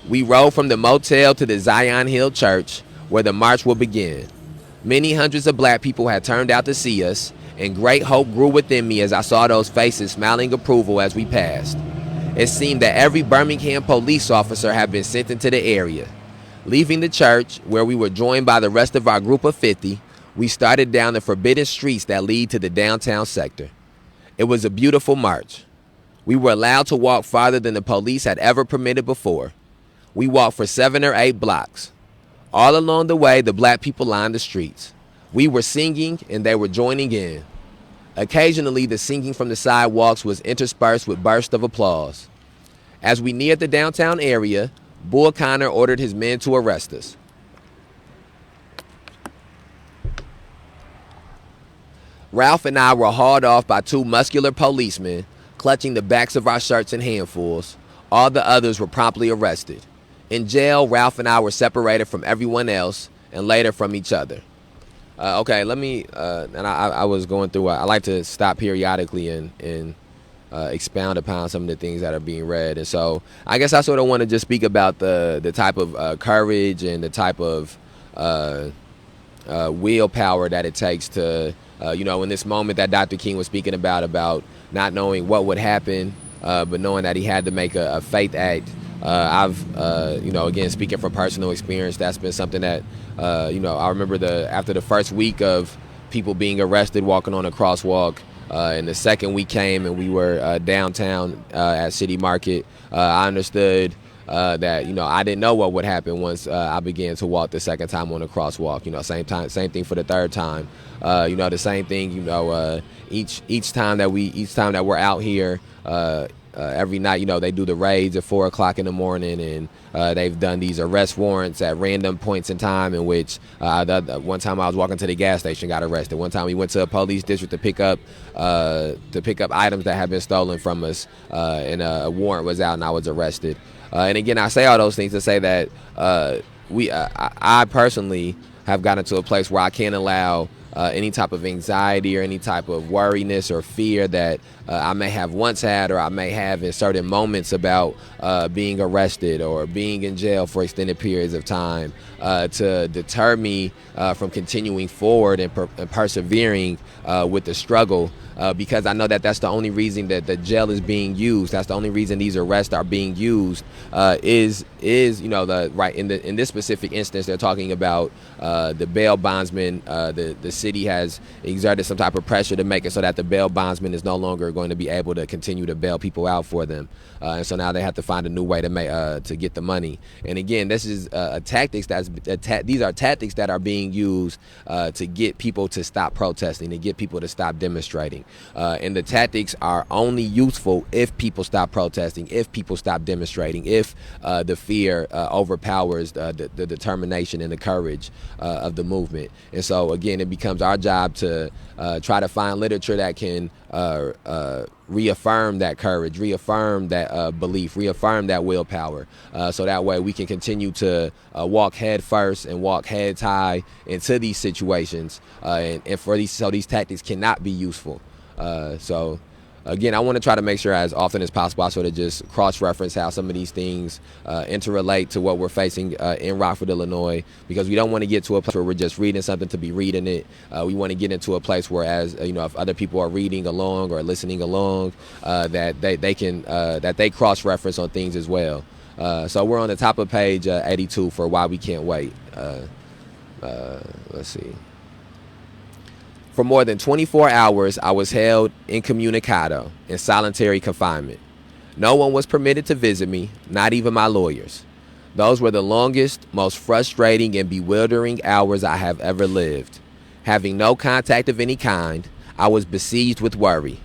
We rode from the motel to the Zion Hill Church, where the march will begin. Many hundreds of black people had turned out to see us, and great hope grew within me as I saw those faces smiling approval as we passed. It seemed that every Birmingham police officer had been sent into the area. Leaving the church, where we were joined by the rest of our group of 50, we started down the forbidden streets that lead to the downtown sector. It was a beautiful march. We were allowed to walk farther than the police had ever permitted before. We walked for 7 or 8 blocks. All along the way, the black people lined the streets. We were singing, and they were joining in. Occasionally, the singing from the sidewalks was interspersed with bursts of applause. As we neared the downtown area, Bull Connor ordered his men to arrest us. Ralph and I were hauled off by 2 muscular policemen, clutching the backs of our shirts in handfuls. All the others were promptly arrested. In jail, Ralph and I were separated from everyone else and later from each other. Okay, let me, and I was going through, I like to stop periodically and expound upon some of the things that are being read. And so I guess I sort of want to just speak about the type of courage and the type of willpower that it takes to, in this moment that Dr. King was speaking about not knowing what would happen, but knowing that he had to make a faith act. I've, again, speaking from personal experience, that's been something that, I remember after the first week of people being arrested walking on a crosswalk, and the second week came and we were downtown at City Market, I understood that, I didn't know what would happen once I began to walk the second time on a crosswalk. Same thing for the third time. The same thing, each time that we're out here, every night, they do the raids at 4 o'clock in the morning, and they've done these arrest warrants at random points in time in which one time I was walking to the gas station, got arrested. One time we went to a police district to pick up items that had been stolen from us, and a warrant was out and I was arrested. And again, I say all those things to say that I personally have gotten to a place where I can't allow any type of anxiety or any type of worriness or fear that I may have once had or I may have in certain moments about being arrested or being in jail for extended periods of time to deter me from continuing forward and persevering with the struggle. Because I know that that's the only reason that the jail is being used. That's the only reason these arrests are being used. Is the right in this specific instance they're talking about the bail bondsman. The city has exerted some type of pressure to make it so that the bail bondsman is no longer going to be able to continue to bail people out for them, and so now they have to find a new way to get the money. And again, this is these are tactics that are being used to get people to stop protesting, to get people to stop demonstrating. And the tactics are only useful if people stop protesting, if people stop demonstrating, if the fear overpowers the determination and the courage of the movement. And so again, it becomes our job to try to find literature that can reaffirm that courage, reaffirm that belief, reaffirm that willpower, so that way we can continue to walk head first and walk heads high into these situations, and these tactics cannot be useful. So again, I want to try to make sure as often as possible I sort of just cross-reference how some of these things interrelate to what we're facing in Rockford, Illinois, because we don't want to get to a place where we're just reading something to be reading it. We want to get into a place where, as if other people are reading along or listening along, that they cross-reference on things as well. So we're on the top of page 82 for Why We Can't Wait. Let's see. For more than 24 hours, I was held incommunicado, in solitary confinement. No one was permitted to visit me, not even my lawyers. Those were the longest, most frustrating and bewildering hours I have ever lived. Having no contact of any kind, I was besieged with worry.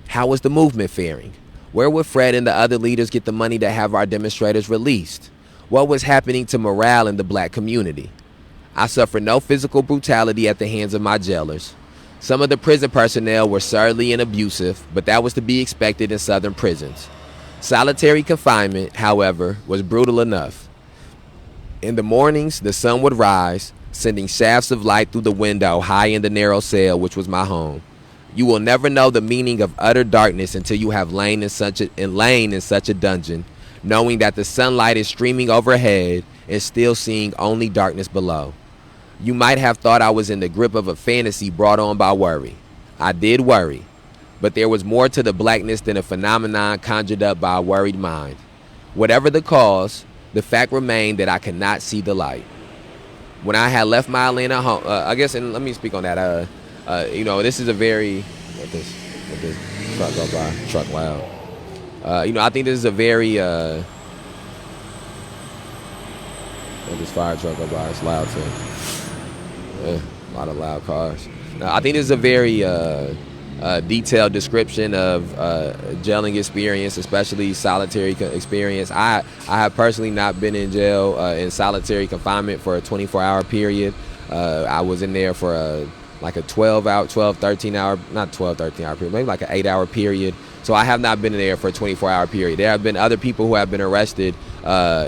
How was the movement faring? Where would Fred and the other leaders get the money to have our demonstrators released? What was happening to morale in the black community? I suffered no physical brutality at the hands of my jailers. Some of the prison personnel were surly and abusive, but that was to be expected in southern prisons. Solitary confinement, however, was brutal enough. In the mornings, the sun would rise, sending shafts of light through the window high in the narrow cell, which was my home. You will never know the meaning of utter darkness until you have lain in such a dungeon, knowing that the sunlight is streaming overhead and still seeing only darkness below. You might have thought I was in the grip of a fantasy brought on by worry. I did worry, but there was more to the blackness than a phenomenon conjured up by a worried mind. Whatever the cause, the fact remained that I could not see the light. When I had left my Atlanta home, and let me speak on that. This is a very, let this truck go by, truck loud. I think this is a very, this fire truck go by, it's loud too. A lot of loud cars. I think this is a very detailed description of jailing experience, especially solitary experience. I have personally not been in jail in solitary confinement for a 24-hour period. I was in there for a 13 hour period, maybe like an 8-hour period. So I have not been in there for a 24-hour period. There have been other people who have been arrested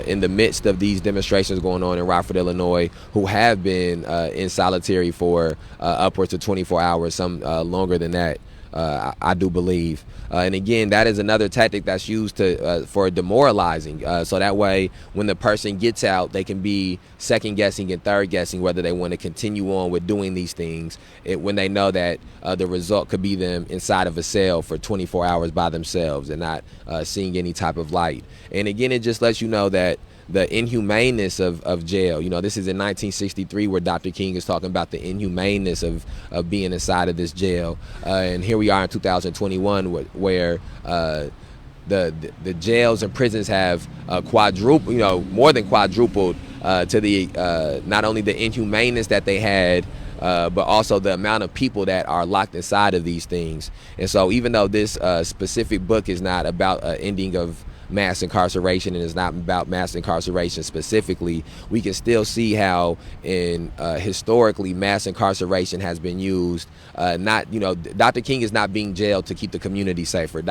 in the midst of these demonstrations going on in Rockford, Illinois, who have been in solitary for upwards of 24 hours, some longer than that. I do believe. And again, that is another tactic that's used for demoralizing. So that way, when the person gets out, they can be second guessing and third guessing whether they want to continue on with doing these things when they know that the result could be them inside of a cell for 24 hours by themselves and not seeing any type of light. And again, it just lets you know that the inhumaneness of jail. This is in 1963 where Dr. King is talking about the inhumaneness of being inside of this jail. And here we are in 2021 where the jails and prisons have quadrupled, more than quadrupled to the not only the inhumaneness that they had, but also the amount of people that are locked inside of these things. And so even though this specific book is not about ending of mass incarceration and it's not about mass incarceration specifically, we can still see how historically mass incarceration has been used. Dr. King is not being jailed to keep the community safer.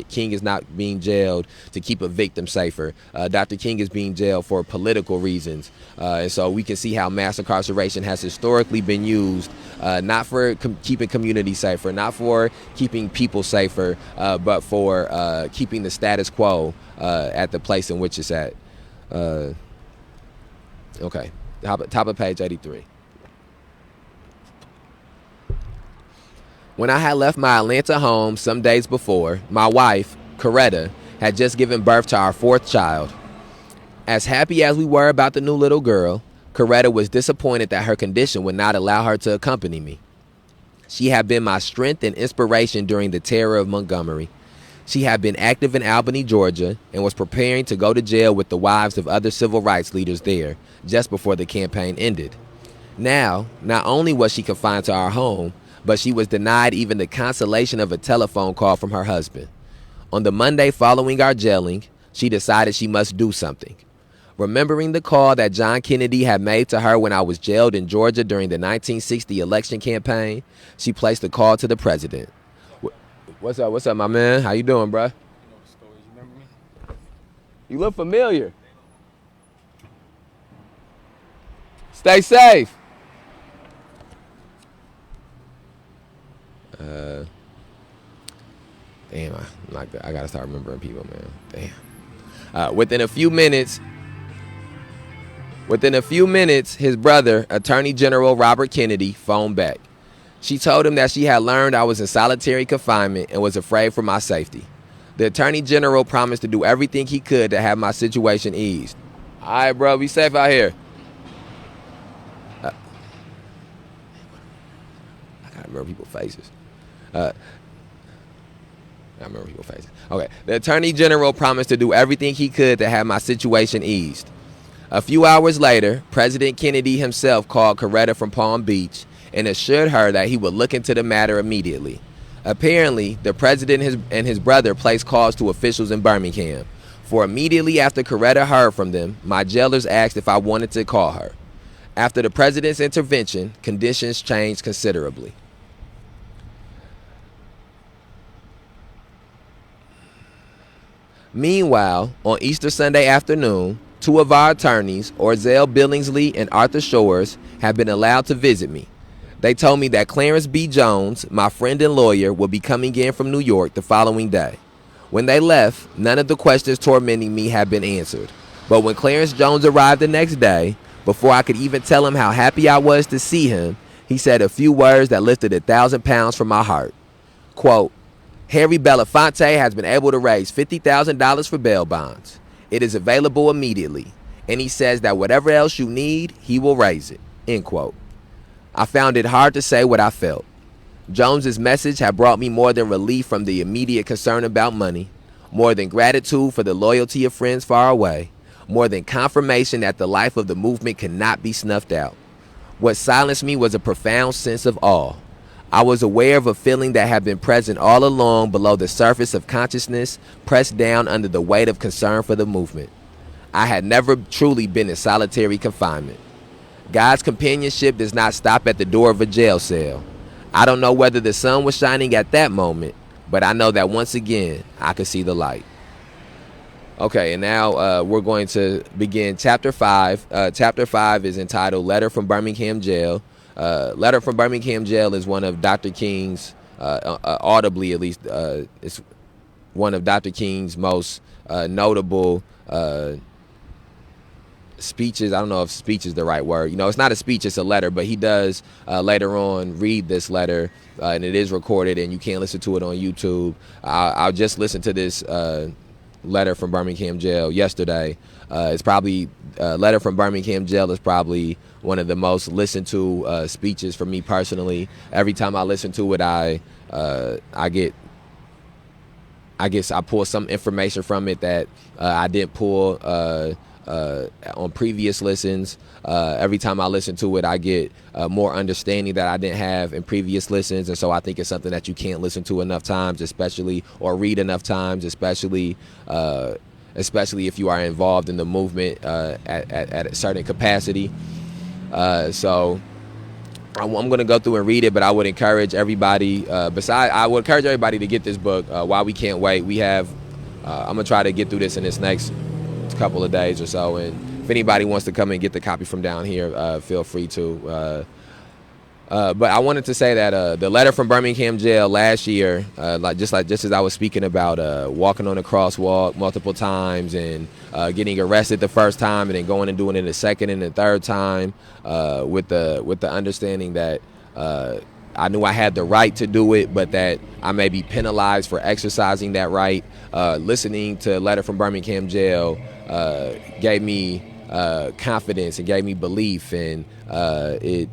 King is not being jailed to keep a victim safer. Dr. King is being jailed for political reasons. And so we can see how mass incarceration has historically been used, not for keeping community safer, not for keeping people safer, but for keeping the status quo at the place in which it's at. Okay, top of page 83. When I had left my Atlanta home some days before, my wife, Coretta, had just given birth to our fourth child. As happy as we were about the new little girl, Coretta was disappointed that her condition would not allow her to accompany me. She had been my strength and inspiration during the terror of Montgomery. She had been active in Albany, Georgia, and was preparing to go to jail with the wives of other civil rights leaders there just before the campaign ended. Now, not only was she confined to our home, but she was denied even the consolation of a telephone call from her husband. On the Monday following our jailing, she decided she must do something. Remembering the call that John Kennedy had made to her when I was jailed in Georgia during the 1960 election campaign, she placed a call to the president. What's up, my man? How you doing, bruh? You remember me? You look familiar. Stay safe. Damn, I gotta start remembering people, man. Damn. Within a few minutes, his brother, Attorney General Robert Kennedy, phoned back. She told him that she had learned I was in solitary confinement and was afraid for my safety. The Attorney General promised to do everything he could to have my situation eased. All right, bro, be safe out here. I gotta remember people's faces. Okay. The Attorney General promised to do everything he could to have my situation eased. A few hours later, President Kennedy himself called Coretta from Palm Beach and assured her that he would look into the matter immediately. Apparently, the president and his brother placed calls to officials in Birmingham, for immediately after Coretta heard from them, my jailers asked if I wanted to call her. After the president's intervention, conditions changed considerably. Meanwhile, on Easter Sunday afternoon, two of our attorneys, Orzel Billingsley and Arthur Shores, have been allowed to visit me. They told me that Clarence B. Jones, my friend and lawyer, will be coming in from New York the following day. When they left, none of the questions tormenting me had been answered. But when Clarence Jones arrived the next day, before I could even tell him how happy I was to see him, he said a few words that lifted 1,000 pounds from my heart. Quote, Harry Belafonte has been able to raise $50,000 for bail bonds. It is available immediately. And he says that whatever else you need, he will raise it. End quote. I found it hard to say what I felt. Jones's message had brought me more than relief from the immediate concern about money, more than gratitude for the loyalty of friends far away, more than confirmation that the life of the movement cannot be snuffed out. What silenced me was a profound sense of awe. I was aware of a feeling that had been present all along below the surface of consciousness, pressed down under the weight of concern for the movement. I had never truly been in solitary confinement. God's companionship does not stop at the door of a jail cell. I don't know whether the sun was shining at that moment, but I know that once again, I could see the light. Okay, and now we're going to begin Chapter 5. Chapter 5 is entitled Letter from Birmingham Jail. Letter from Birmingham Jail is one of Dr. King's, audibly at least, it's one of Dr. King's most notable speeches. I don't know if speech is the right word. You know, it's not a speech, it's a letter, but he does later on read this letter, and it is recorded, and you can listen to it on YouTube. I'll just listen to this letter from Birmingham Jail yesterday. It's probably, letter from Birmingham Jail is probably one of the most listened to speeches for me personally. Every time I listen to it, I pull some information from it that I didn't pull on previous listens. Every time I listen to it, I get more understanding that I didn't have in previous listens, and so I think it's something that you can't listen to enough times, especially, or read enough times, especially especially if you are involved in the movement at a certain capacity. So I'm going to go through and read it, but I would encourage everybody. I would encourage everybody to get this book. Why We Can't Wait. I'm gonna try to get through this in this next couple of days or so. And if anybody wants to come and get the copy from down here, feel free to. But I wanted to say that the letter from Birmingham jail last year, just as I was speaking about walking on the crosswalk multiple times and getting arrested the first time and then going and doing it the second and the third time, with the understanding that I knew I had the right to do it, but that I may be penalized for exercising that right. Listening to a letter from Birmingham jail gave me confidence and gave me belief, and it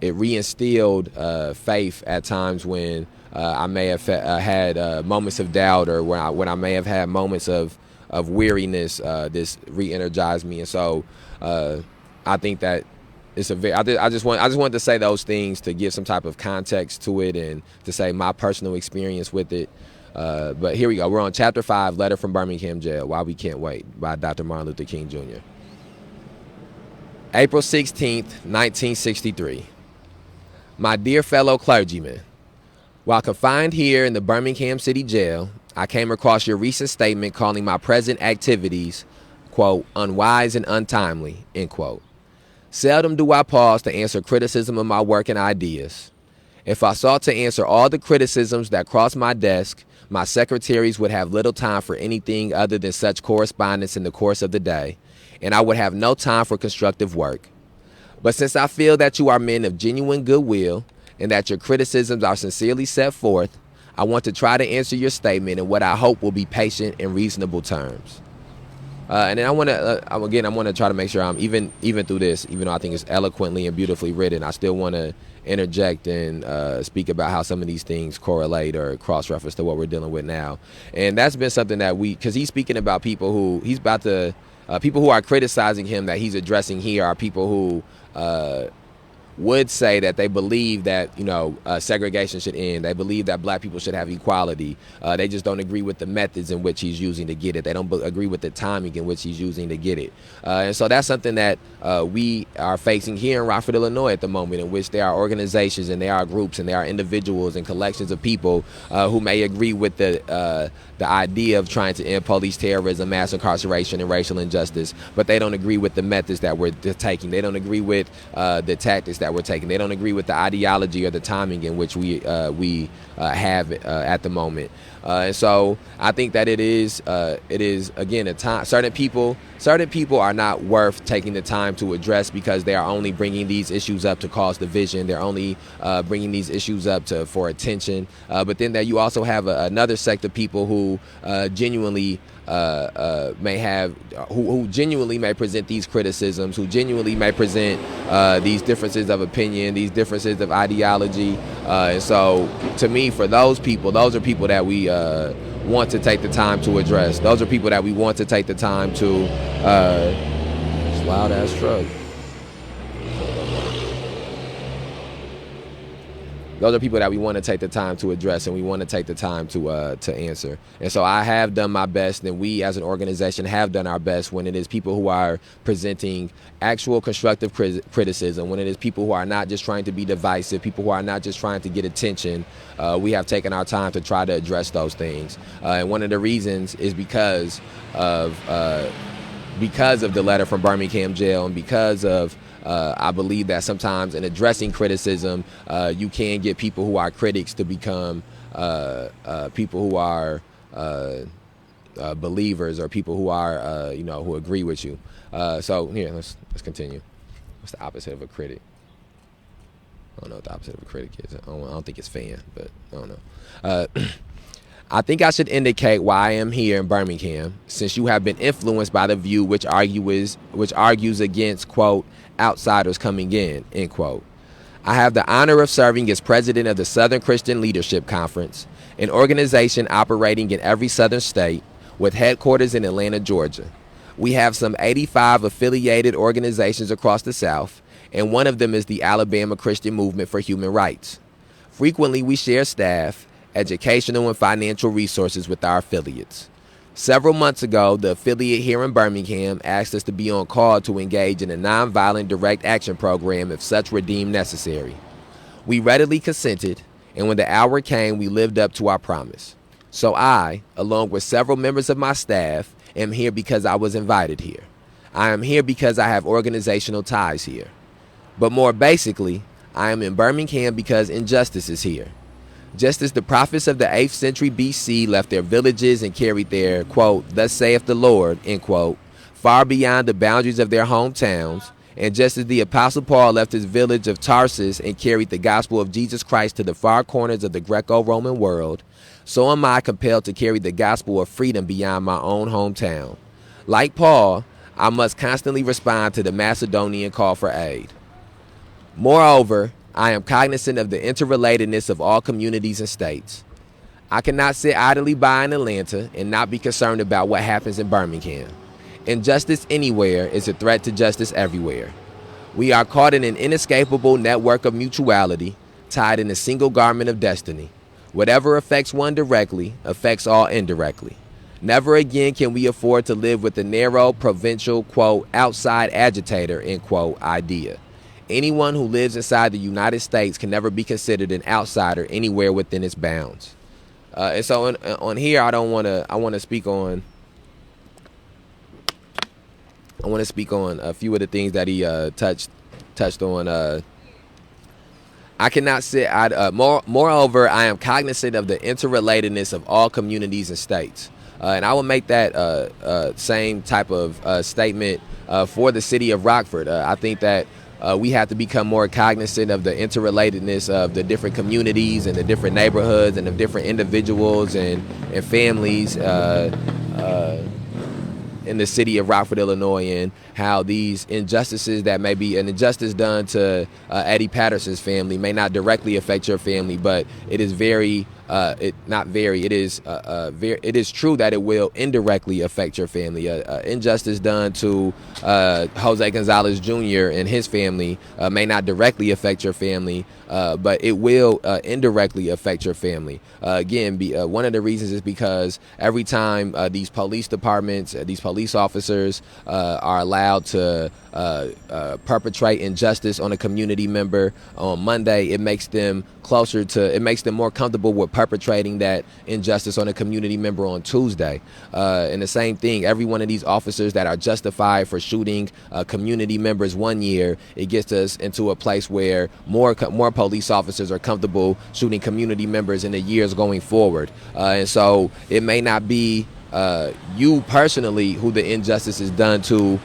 reinstilled faith at times when I may have had moments of doubt, or when I may have had moments of weariness. This re-energized me, and so I think that it's I just wanted to say those things to give some type of context to it and to say my personal experience with it. But here we go. We're on Chapter 5, Letter from Birmingham Jail, Why We Can't Wait, by Dr. Martin Luther King Jr. April 16th, 1963. My dear fellow clergymen, while confined here in the Birmingham City Jail, I came across your recent statement calling my present activities, quote, unwise and untimely, end quote. Seldom do I pause to answer criticism of my work and ideas. If I sought to answer all the criticisms that cross my desk, my secretaries would have little time for anything other than such correspondence in the course of the day, and I would have no time for constructive work. But since I feel that you are men of genuine goodwill and that your criticisms are sincerely set forth, I want to try to answer your statement in what I hope will be patient and reasonable terms. And then I want to try to make sure I'm even through this, even though I think it's eloquently and beautifully written, I still want to interject and speak about how some of these things correlate or cross-reference to what we're dealing with now. And that's been something that because he's speaking about people who people who are criticizing him that he's addressing here are people who would say that they believe that segregation should end. They believe that black people should have equality. They just don't agree with the methods in which he's using to get it. They don't agree with the timing in which he's using to get it. And so that's something that we are facing here in Rockford, Illinois at the moment, in which there are organizations and there are groups and there are individuals and collections of people who may agree with the idea of trying to end police terrorism, mass incarceration, and racial injustice, but they don't agree with the methods that we're taking. They don't agree with the tactics that we're taking. They don't agree with the ideology or the timing in which we have at the moment. And so I think that it is again a time. Certain people are not worth taking the time to address because they are only bringing these issues up to cause division. They're only bringing these issues up for attention. But then you also have another sect of people who genuinely who genuinely may present these criticisms, who genuinely may present these differences of opinion, these differences of ideology. And so to me, for those are people that we want to take the time to address. Those are people that we want to take the time to loud ass truck. Those are people that we want to take the time to address, and we want to take the time to answer. And so I have done my best, and we as an organization have done our best when it is people who are presenting actual constructive criticism, when it is people who are not just trying to be divisive, people who are not just trying to get attention. We have taken our time to try to address those things. And one of the reasons is because of the letter from Birmingham jail, and because of I believe that sometimes in addressing criticism, you can get people who are critics to become people who are believers, or people who are who agree with you. So here, let's continue. What's the opposite of a critic? I don't know what the opposite of a critic is. I don't think it's fan, but I don't know. I think I should indicate why I am here in Birmingham, since you have been influenced by the view which argues against, quote, outsiders coming in, end quote. I have the honor of serving as president of the Southern Christian Leadership Conference, an organization operating in every southern state with headquarters in Atlanta, Georgia. We have some 85 affiliated organizations across the South, and one of them is the Alabama Christian Movement for Human Rights. Frequently, we share staff, educational and financial resources with our affiliates. Several months ago, the affiliate here in Birmingham asked us to be on call to engage in a nonviolent direct action program if such were deemed necessary. We readily consented, and when the hour came, we lived up to our promise. So I, along with several members of my staff, am here because I was invited here. I am here because I have organizational ties here. But more basically, I am in Birmingham because injustice is here. Just as the prophets of the 8th century BC left their villages and carried their, quote, thus saith the Lord, end quote, far beyond the boundaries of their hometowns, and just as the Apostle Paul left his village of Tarsus and carried the gospel of Jesus Christ to the far corners of the Greco-Roman world, so am I compelled to carry the gospel of freedom beyond my own hometown. Like Paul, I must constantly respond to the Macedonian call for aid. Moreover, I am cognizant of the interrelatedness of all communities and states. I cannot sit idly by in Atlanta and not be concerned about what happens in Birmingham. Injustice anywhere is a threat to justice everywhere. We are caught in an inescapable network of mutuality, tied in a single garment of destiny. Whatever affects one directly affects all indirectly. Never again can we afford to live with the narrow, provincial, quote, outside agitator, end quote, idea. Anyone who lives inside the United States can never be considered an outsider anywhere within its bounds. And so on here, I want to speak on a few of the things that he touched on. I cannot sit. Moreover, I am cognizant of the interrelatedness of all communities and states. And I will make that same type of statement for the city of Rockford. I think that we have to become more cognizant of the interrelatedness of the different communities and the different neighborhoods and the different individuals and families in the city of Rockford, Illinois, and how these injustices that may be an injustice done to Eddie Patterson's family may not directly affect your family, but it is it is true that it will indirectly affect your family. Injustice done to Jose Gonzalez Jr. and his family may not directly affect your family, but it will indirectly affect your family. One of the reasons is because every time these police departments, these police officers are allowed to perpetrate injustice on a community member on Monday, it makes them more comfortable with perpetrating that injustice on a community member on Tuesday. And the same thing, every one of these officers that are justified for shooting community members one year, it gets us into a place where more police officers are comfortable shooting community members in the years going forward. And so it may not be you personally who the injustice is done to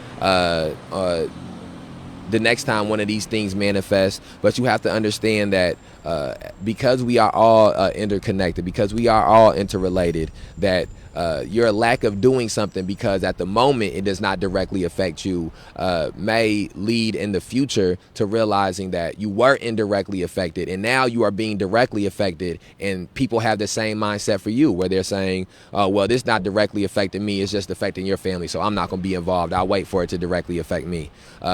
the next time one of these things manifests, but you have to understand that because we are all interconnected, because we are all interrelated, that your lack of doing something because at the moment it does not directly affect you may lead in the future to realizing that you were indirectly affected and now you are being directly affected, and people have the same mindset for you where they're saying, oh, well, this not directly affecting me, it's just affecting your family, so I'm not going to be involved, I'll wait for it to directly affect me.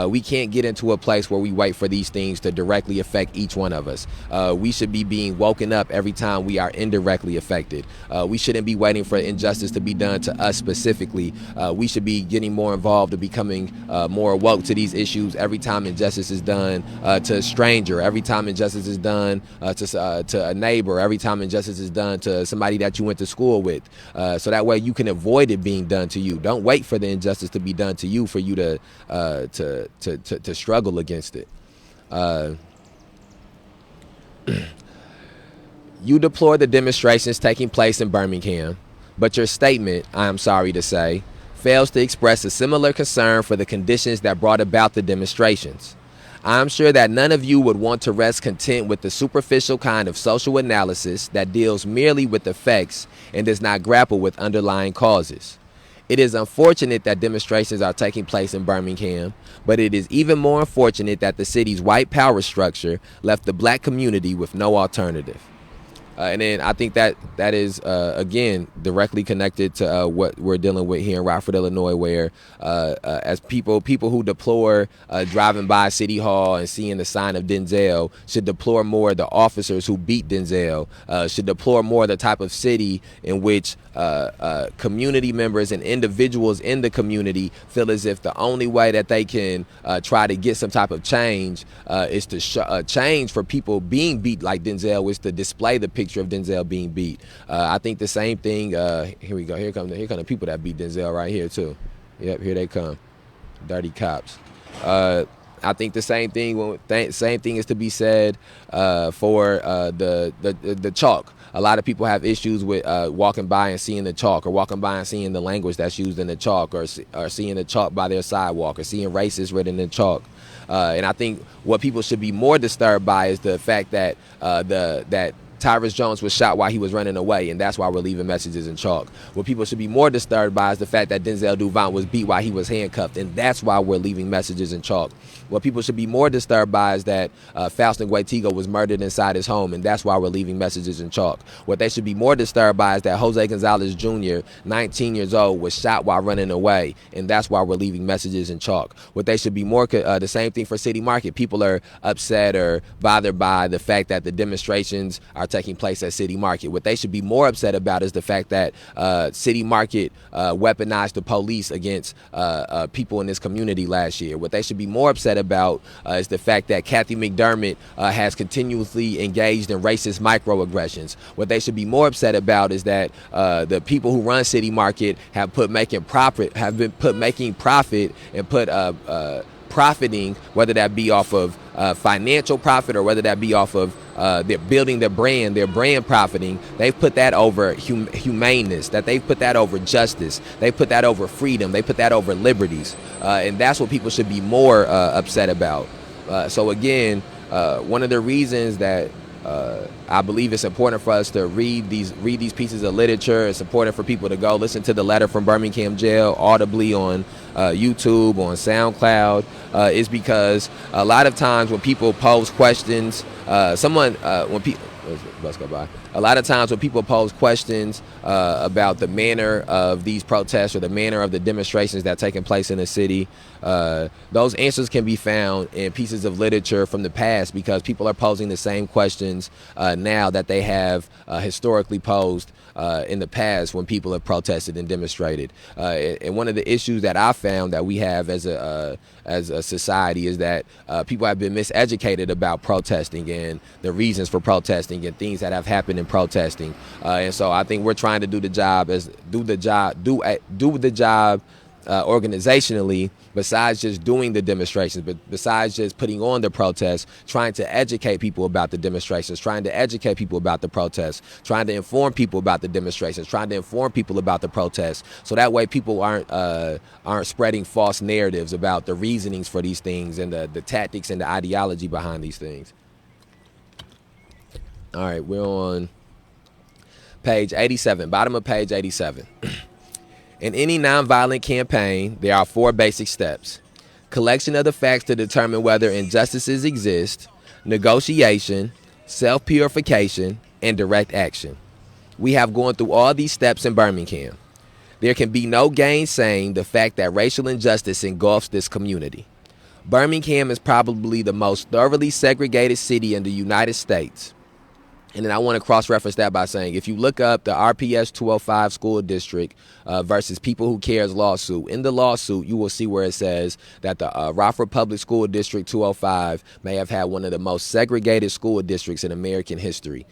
We can't get into a place where we wait for these things to directly affect each one of us. We should be being woken up every time we are indirectly affected. We shouldn't be waiting for injustice to be done to us specifically. We should be getting more involved and becoming more woke to these issues every time injustice is done to a stranger, every time injustice is done to a neighbor, every time injustice is done to somebody that you went to school with, so that way you can avoid it being done to you. Don't wait for the injustice to be done to you for you to struggle against it. You deplore the demonstrations taking place in Birmingham, but your statement, I am sorry to say, fails to express a similar concern for the conditions that brought about the demonstrations. I am sure that none of you would want to rest content with the superficial kind of social analysis that deals merely with effects and does not grapple with underlying causes. It is unfortunate that demonstrations are taking place in Birmingham, but it is even more unfortunate that the city's white power structure left the black community with no alternative. And then I think that is again directly connected to what we're dealing with here in Rockford, Illinois, where as people who deplore driving by City Hall and seeing the sign of Denzel should deplore more the officers who beat Denzel, should deplore more the type of city in which community members and individuals in the community feel as if the only way that they can try to get some type of change is to change for people being beat like Denzel, is to display the picture of Denzel being beat. I think the same thing. Here we go. Here come the people that beat Denzel right here too. Yep, here they come, dirty cops. I think the same thing. Same thing is to be said for the chalk. A lot of people have issues with walking by and seeing the chalk, or walking by and seeing the language that's used in the chalk, or seeing the chalk by their sidewalk, or seeing racist written in chalk. And I think what people should be more disturbed by is the fact that that Tyrus Jones was shot while he was running away, and that's why we're leaving messages in chalk. What people should be more disturbed by is the fact that Denzel Duvant was beat while he was handcuffed, and that's why we're leaving messages in chalk. What people should be more disturbed by is that Faustin Guaitigo was murdered inside his home, and that's why we're leaving messages in chalk. What they should be more disturbed by is that Jose Gonzalez Jr., 19 years old, was shot while running away, and that's why we're leaving messages in chalk. What they should be more, the same thing for City Market. People are upset or bothered by the fact that the demonstrations are taking place at City Market. What they should be more upset about is the fact that City Market weaponized the police against people in this community last year. What they should be more upset about is the fact that Kathy McDermott has continuously engaged in racist microaggressions. What they should be more upset about is that the people who run City Market have been making profit and put profiting, whether that be off of financial profit or whether that be off of they're building their brand profiting. They've put that over humaneness, that they've put that over justice, they put that over freedom, they put that over liberties, and that's what people should be more upset about. So again, one of the reasons that I believe it's important for us to read these pieces of literature. It's important for people to go listen to the letter from Birmingham jail audibly on YouTube, on SoundCloud, is because a lot of times when people pose questions, a lot of times when people pose questions about the manner of these protests or the manner of the demonstrations that are taking place in the city, those answers can be found in pieces of literature from the past, because people are posing the same questions now that they have historically posed in the past when people have protested and demonstrated. And one of the issues that I found that we have as a society is that people have been miseducated about protesting and the reasons for protesting and things that have happened in protesting. And so I think we're trying to do the job organizationally, besides just doing the demonstrations, but besides just putting on the protests, trying to educate people about the demonstrations, trying to educate people about the protests, trying to inform people about the demonstrations, trying to inform people about the protests, so that way people aren't spreading false narratives about the reasonings for these things and the tactics and the ideology behind these things. All right, we're on page 87, bottom of page 87. In any nonviolent campaign, there are 4 basic steps: collection of the facts to determine whether injustices exist, negotiation, self-purification, and direct action. We have gone through all these steps in Birmingham. There can be no gainsaying the fact that racial injustice engulfs this community. Birmingham is probably the most thoroughly segregated city in the United States. And then I want to cross-reference that by saying, if you look up the RPS 205 school district versus People Who Cares lawsuit, in the lawsuit, you will see where it says that the Rockford Public School District 205 may have had one of the most segregated school districts in American history.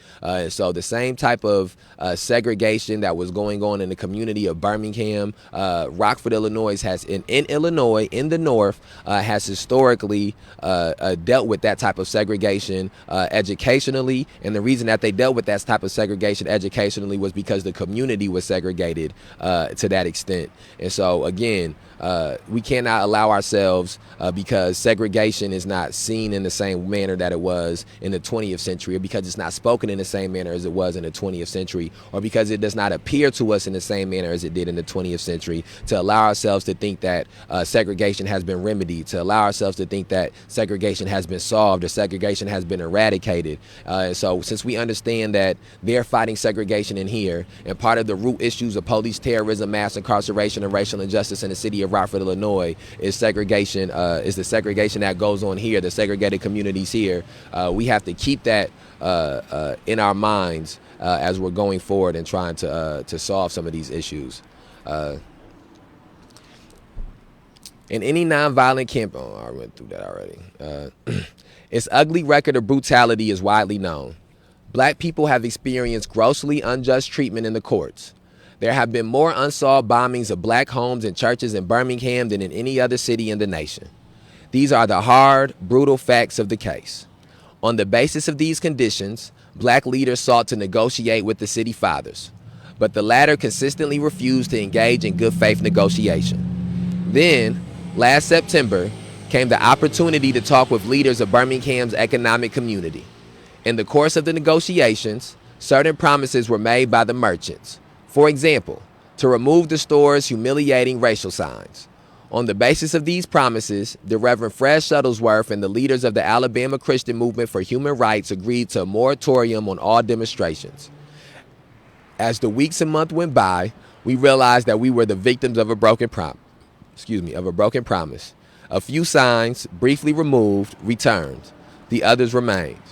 So the same type of segregation that was going on in the community of Birmingham, Rockford, Illinois in Illinois, in the north, has historically dealt with that type of segregation educationally. And the reason that they dealt with that type of segregation educationally was because the community was segregated to that extent. And so again, we cannot allow ourselves, because segregation is not seen in the same manner that it was in the 20th century, or because it's not spoken in the same manner as it was in the 20th century, or because it does not appear to us in the same manner as it did in the 20th century, to allow ourselves to think that segregation has been remedied, to allow ourselves to think that segregation has been solved or segregation has been eradicated. So since we understand that they're fighting segregation in here, and part of the root issues of police terrorism, mass incarceration, and racial injustice in the city of Rockford, Illinois, is segregation. Is the segregation that goes on here, the segregated communities here. We have to keep that in our minds as we're going forward and trying to solve some of these issues. In any nonviolent campaign, I went through that already. Its ugly record of brutality is widely known. Black people have experienced grossly unjust treatment in the courts. There have been more unsolved bombings of black homes and churches in Birmingham than in any other city in the nation. These are the hard, brutal facts of the case. On the basis of these conditions, black leaders sought to negotiate with the city fathers, but the latter consistently refused to engage in good faith negotiation. Then, last September, came the opportunity to talk with leaders of Birmingham's economic community. In the course of the negotiations, certain promises were made by the merchants. For example, to remove the store's humiliating racial signs. On the basis of these promises, the Reverend Fred Shuttlesworth and the leaders of the Alabama Christian Movement for Human Rights agreed to a moratorium on all demonstrations. As the weeks and months went by, we realized that we were the victims of a broken promise. A few signs, briefly removed, returned. The others remained.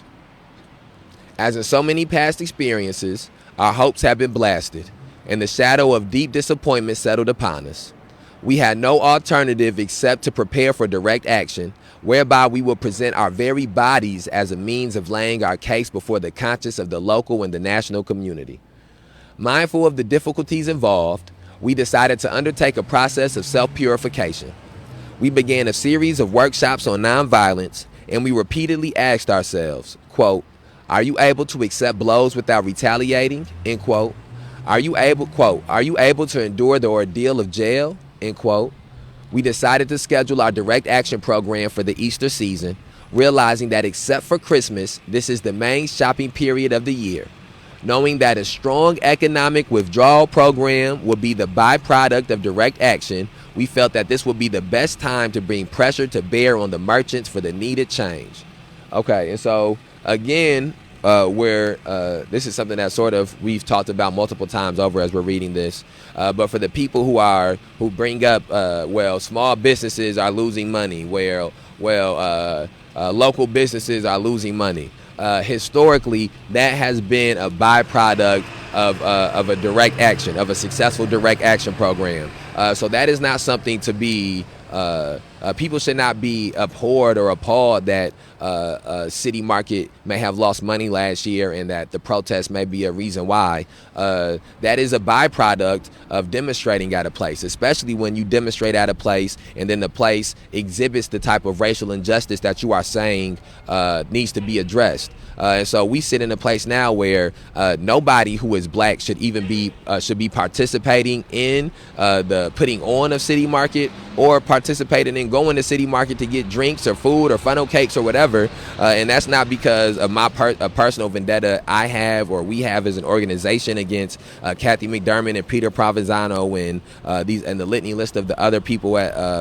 As in so many past experiences, our hopes have been blasted, and the shadow of deep disappointment settled upon us. We had no alternative except to prepare for direct action, whereby we will present our very bodies as a means of laying our case before the conscience of the local and the national community. Mindful of the difficulties involved, we decided to undertake a process of self-purification. We began a series of workshops on nonviolence, and we repeatedly asked ourselves, quote, are you able to accept blows without retaliating, end quote? Are you able to endure the ordeal of jail, end quote? We decided to schedule our direct action program for the Easter season, realizing that except for Christmas, this is the main shopping period of the year. Knowing that a strong economic withdrawal program would be the byproduct of direct action, we felt that this would be the best time to bring pressure to bear on the merchants for the needed change. Okay, and so again, this is something that sort of we've talked about multiple times over as we're reading this. But for the people who bring up, small businesses are losing money, local businesses are losing money. Historically, that has been a byproduct of a direct action, of a successful direct action program. So that is not something to be, people should not be abhorred or appalled that City Market may have lost money last year and that the protest may be a reason why. That is a byproduct of demonstrating at a place, especially when you demonstrate at a place and then the place exhibits the type of racial injustice that you are saying needs to be addressed. And so we sit in a place now where nobody who is black should even be participating in the putting on of City Market or participating in going to City Market to get drinks or food or funnel cakes or whatever. And that's not because of my personal vendetta I have or we have as an organization against Kathy McDermott and Peter Provenzano and the litany list of the other people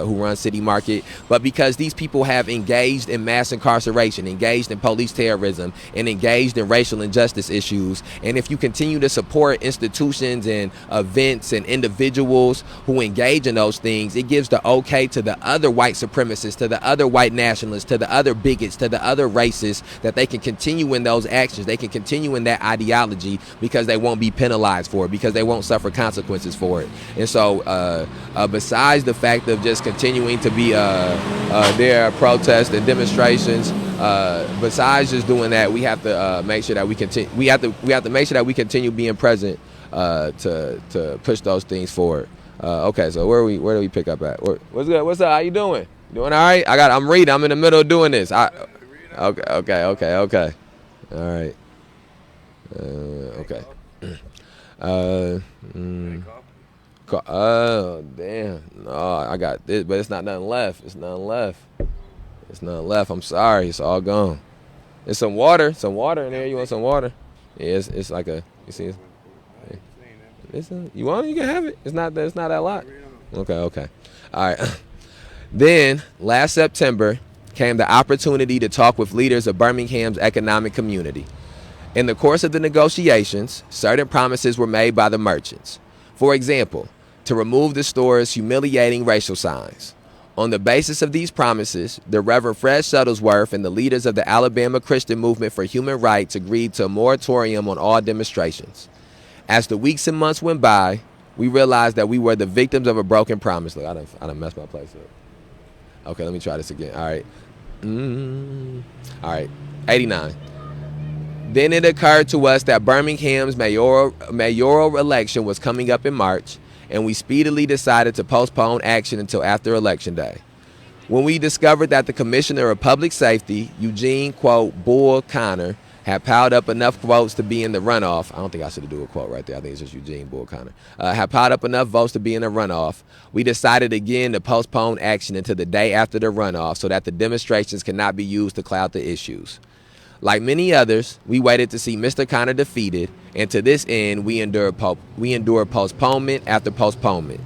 who run City Market, but because these people have engaged in mass incarceration, engaged in police terrorism, and engaged in racial injustice issues. And if you continue to support institutions and events and individuals who engage in those things, it gives the okay to the other white supremacists, to the other white nationalists, to the other bigots, to the other racists, that they can continue in those actions. They can continue in that ideology because they won't be penalized for it, because they won't suffer consequences for it. And so besides the fact of just continuing to be there protests and demonstrations, besides just doing that, we have to make sure that we continue. We have to make sure that we continue being present to push those things forward. Okay, so where do we pick up at? What's good? What's up? How you doing? Doing all right? I'm reading. I'm in the middle of doing this. Okay. All right. Okay. Oh damn! No, I got this, but it's not nothing left. It's nothing left. I'm sorry. It's all gone. There's some water in there. You want some water? Yeah, it's like you see. You want it? You can have it. It's not that lot. Okay. All right. Then last September came the opportunity to talk with leaders of Birmingham's economic community. In the course of the negotiations, certain promises were made by the merchants. For example, to remove the store's humiliating racial signs. On the basis of these promises, the Reverend Fred Shuttlesworth and the leaders of the Alabama Christian Movement for Human Rights agreed to a moratorium on all demonstrations. As the weeks and months went by, we realized that we were the victims of a broken promise. Look, I done messed my place up. Okay, let me try this again. All right. All right. 89. Then it occurred to us that Birmingham's mayoral election was coming up in March, and we speedily decided to postpone action until after Election Day. When we discovered that the Commissioner of Public Safety, Eugene, quote, Bull Connor, had piled up enough votes to be in the runoff. I don't think I should do a quote right there. I think it's just Eugene Bull Connor. Had piled up enough votes to be in the runoff. We decided again to postpone action until the day after the runoff so that the demonstrations cannot be used to cloud the issues. Like many others, we waited to see Mr. Connor defeated, and to this end, we endured postponement after postponement.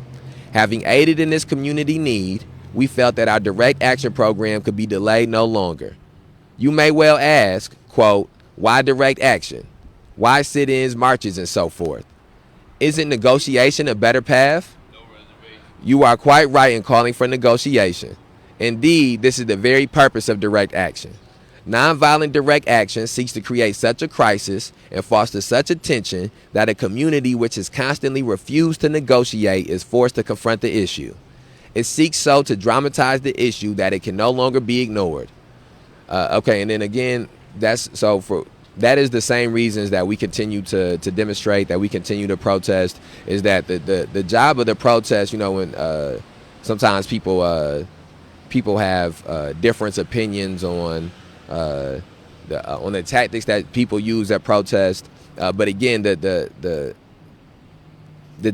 Having aided in this community need, we felt that our direct action program could be delayed no longer. You may well ask, quote, why direct action? Why sit-ins, marches, and so forth? Isn't negotiation a better path? No reservation. You are quite right in calling for negotiation. Indeed, this is the very purpose of direct action. Nonviolent direct action seeks to create such a crisis and foster such a tension that a community which has constantly refused to negotiate is forced to confront the issue. It seeks so to dramatize the issue that it can no longer be ignored. Okay, and then again, that is the same reasons that we continue to demonstrate, that we continue to protest, is that the job of the protest, when sometimes people have different opinions on the tactics that people use at protest, but again, the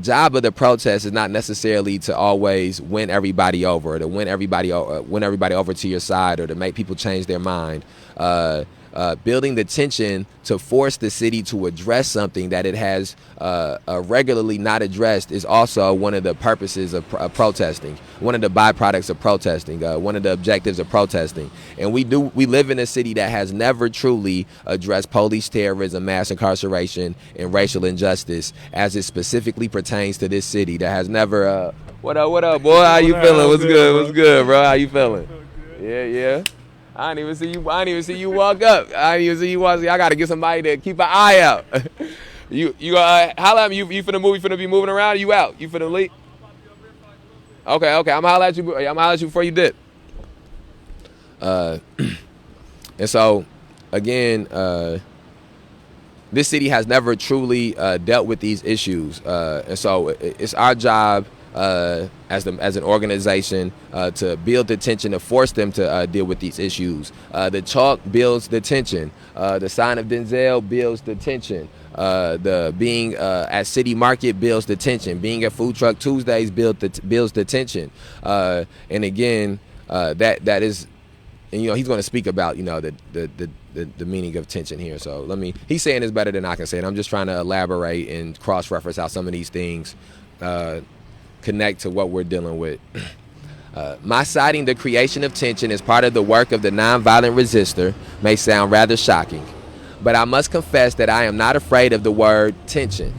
job of the protest is not necessarily to always win everybody over, or to win everybody over to your side, or to make people change their mind. Building the tension to force the city to address something that it has regularly not addressed is also one of the purposes of protesting, one of the byproducts of protesting, one of the objectives of protesting. And we live in a city that has never truly addressed police terrorism, mass incarceration, and racial injustice as it specifically pertains to this city. That has never what up, boy? How you feeling? What's good, bro? How you feeling? Yeah. I didn't even see you walk up. I gotta get somebody to keep an eye out. You holla at me. You finna move? You finna be moving around? Or you out? You finna leave? Okay. I'm holla at you. I'm holla at you before you dip. And so, again, this city has never truly dealt with these issues, and so it's our job as an organization to build the tension, to force them to deal with these issues. The chalk builds the tension. The sign of Denzel builds the tension. The being at City Market builds the tension. Being at Food Truck Tuesdays builds the tension. And again, that is, and he's going to speak about the meaning of tension here. So he's saying this better than I can say it. I'm just trying to elaborate and cross-reference how some of these things connect to what we're dealing with. My citing the creation of tension as part of the work of the nonviolent resistor may sound rather shocking, but I must confess that I am not afraid of the word tension.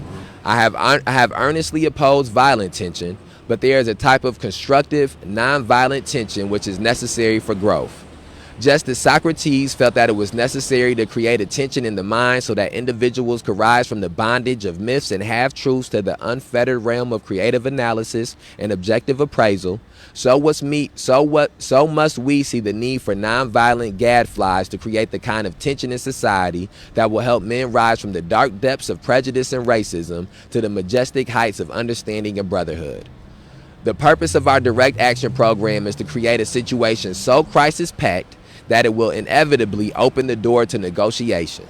I have earnestly opposed violent tension, but there is a type of constructive, nonviolent tension which is necessary for growth. Just as Socrates felt that it was necessary to create a tension in the mind so that individuals could rise from the bondage of myths and half-truths to the unfettered realm of creative analysis and objective appraisal, so must we see the need for nonviolent gadflies to create the kind of tension in society that will help men rise from the dark depths of prejudice and racism to the majestic heights of understanding and brotherhood. The purpose of our direct action program is to create a situation so crisis-packed that it will inevitably open the door to negotiation.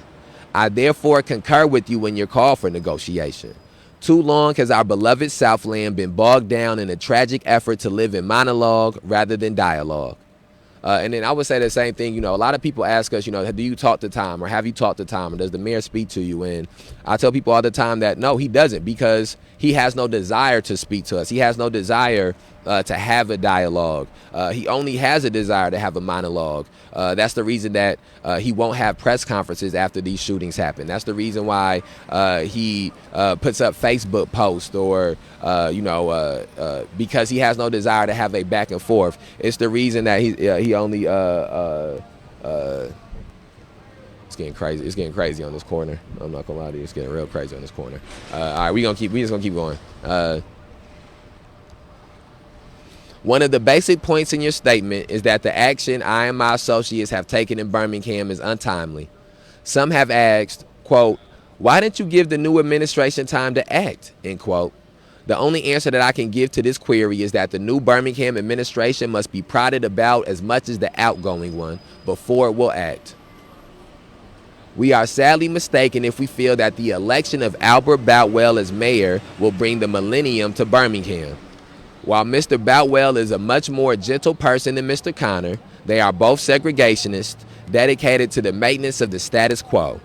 I therefore concur with you in your call for negotiation. Too long has our beloved Southland been bogged down in a tragic effort to live in monologue rather than dialogue. And then I would say the same thing. A lot of people ask us, do you talk to Tom, or have you talked to Tom, or does the mayor speak to you? And I tell people all the time that no, he doesn't, because he has no desire to speak to us. He has no desire to have a dialogue. He only has a desire to have a monologue. That's the reason that he won't have press conferences after these shootings happen. That's the reason why he puts up Facebook posts or, because he has no desire to have a back and forth. It's the reason that he only it's getting crazy. It's getting crazy on this corner. I'm not gonna lie to you. It's getting real crazy on this corner. All right, we just gonna keep going. One of the basic points in your statement is that the action I and my associates have taken in Birmingham is untimely. Some have asked, quote, why didn't you give the new administration time to act, end quote. The only answer that I can give to this query is that the new Birmingham administration must be prodded about as much as the outgoing one before it will act. We are sadly mistaken if we feel that the election of Albert Boutwell as mayor will bring the millennium to Birmingham. While Mr. Boutwell is a much more gentle person than Mr. Connor, they are both segregationists dedicated to the maintenance of the status quo.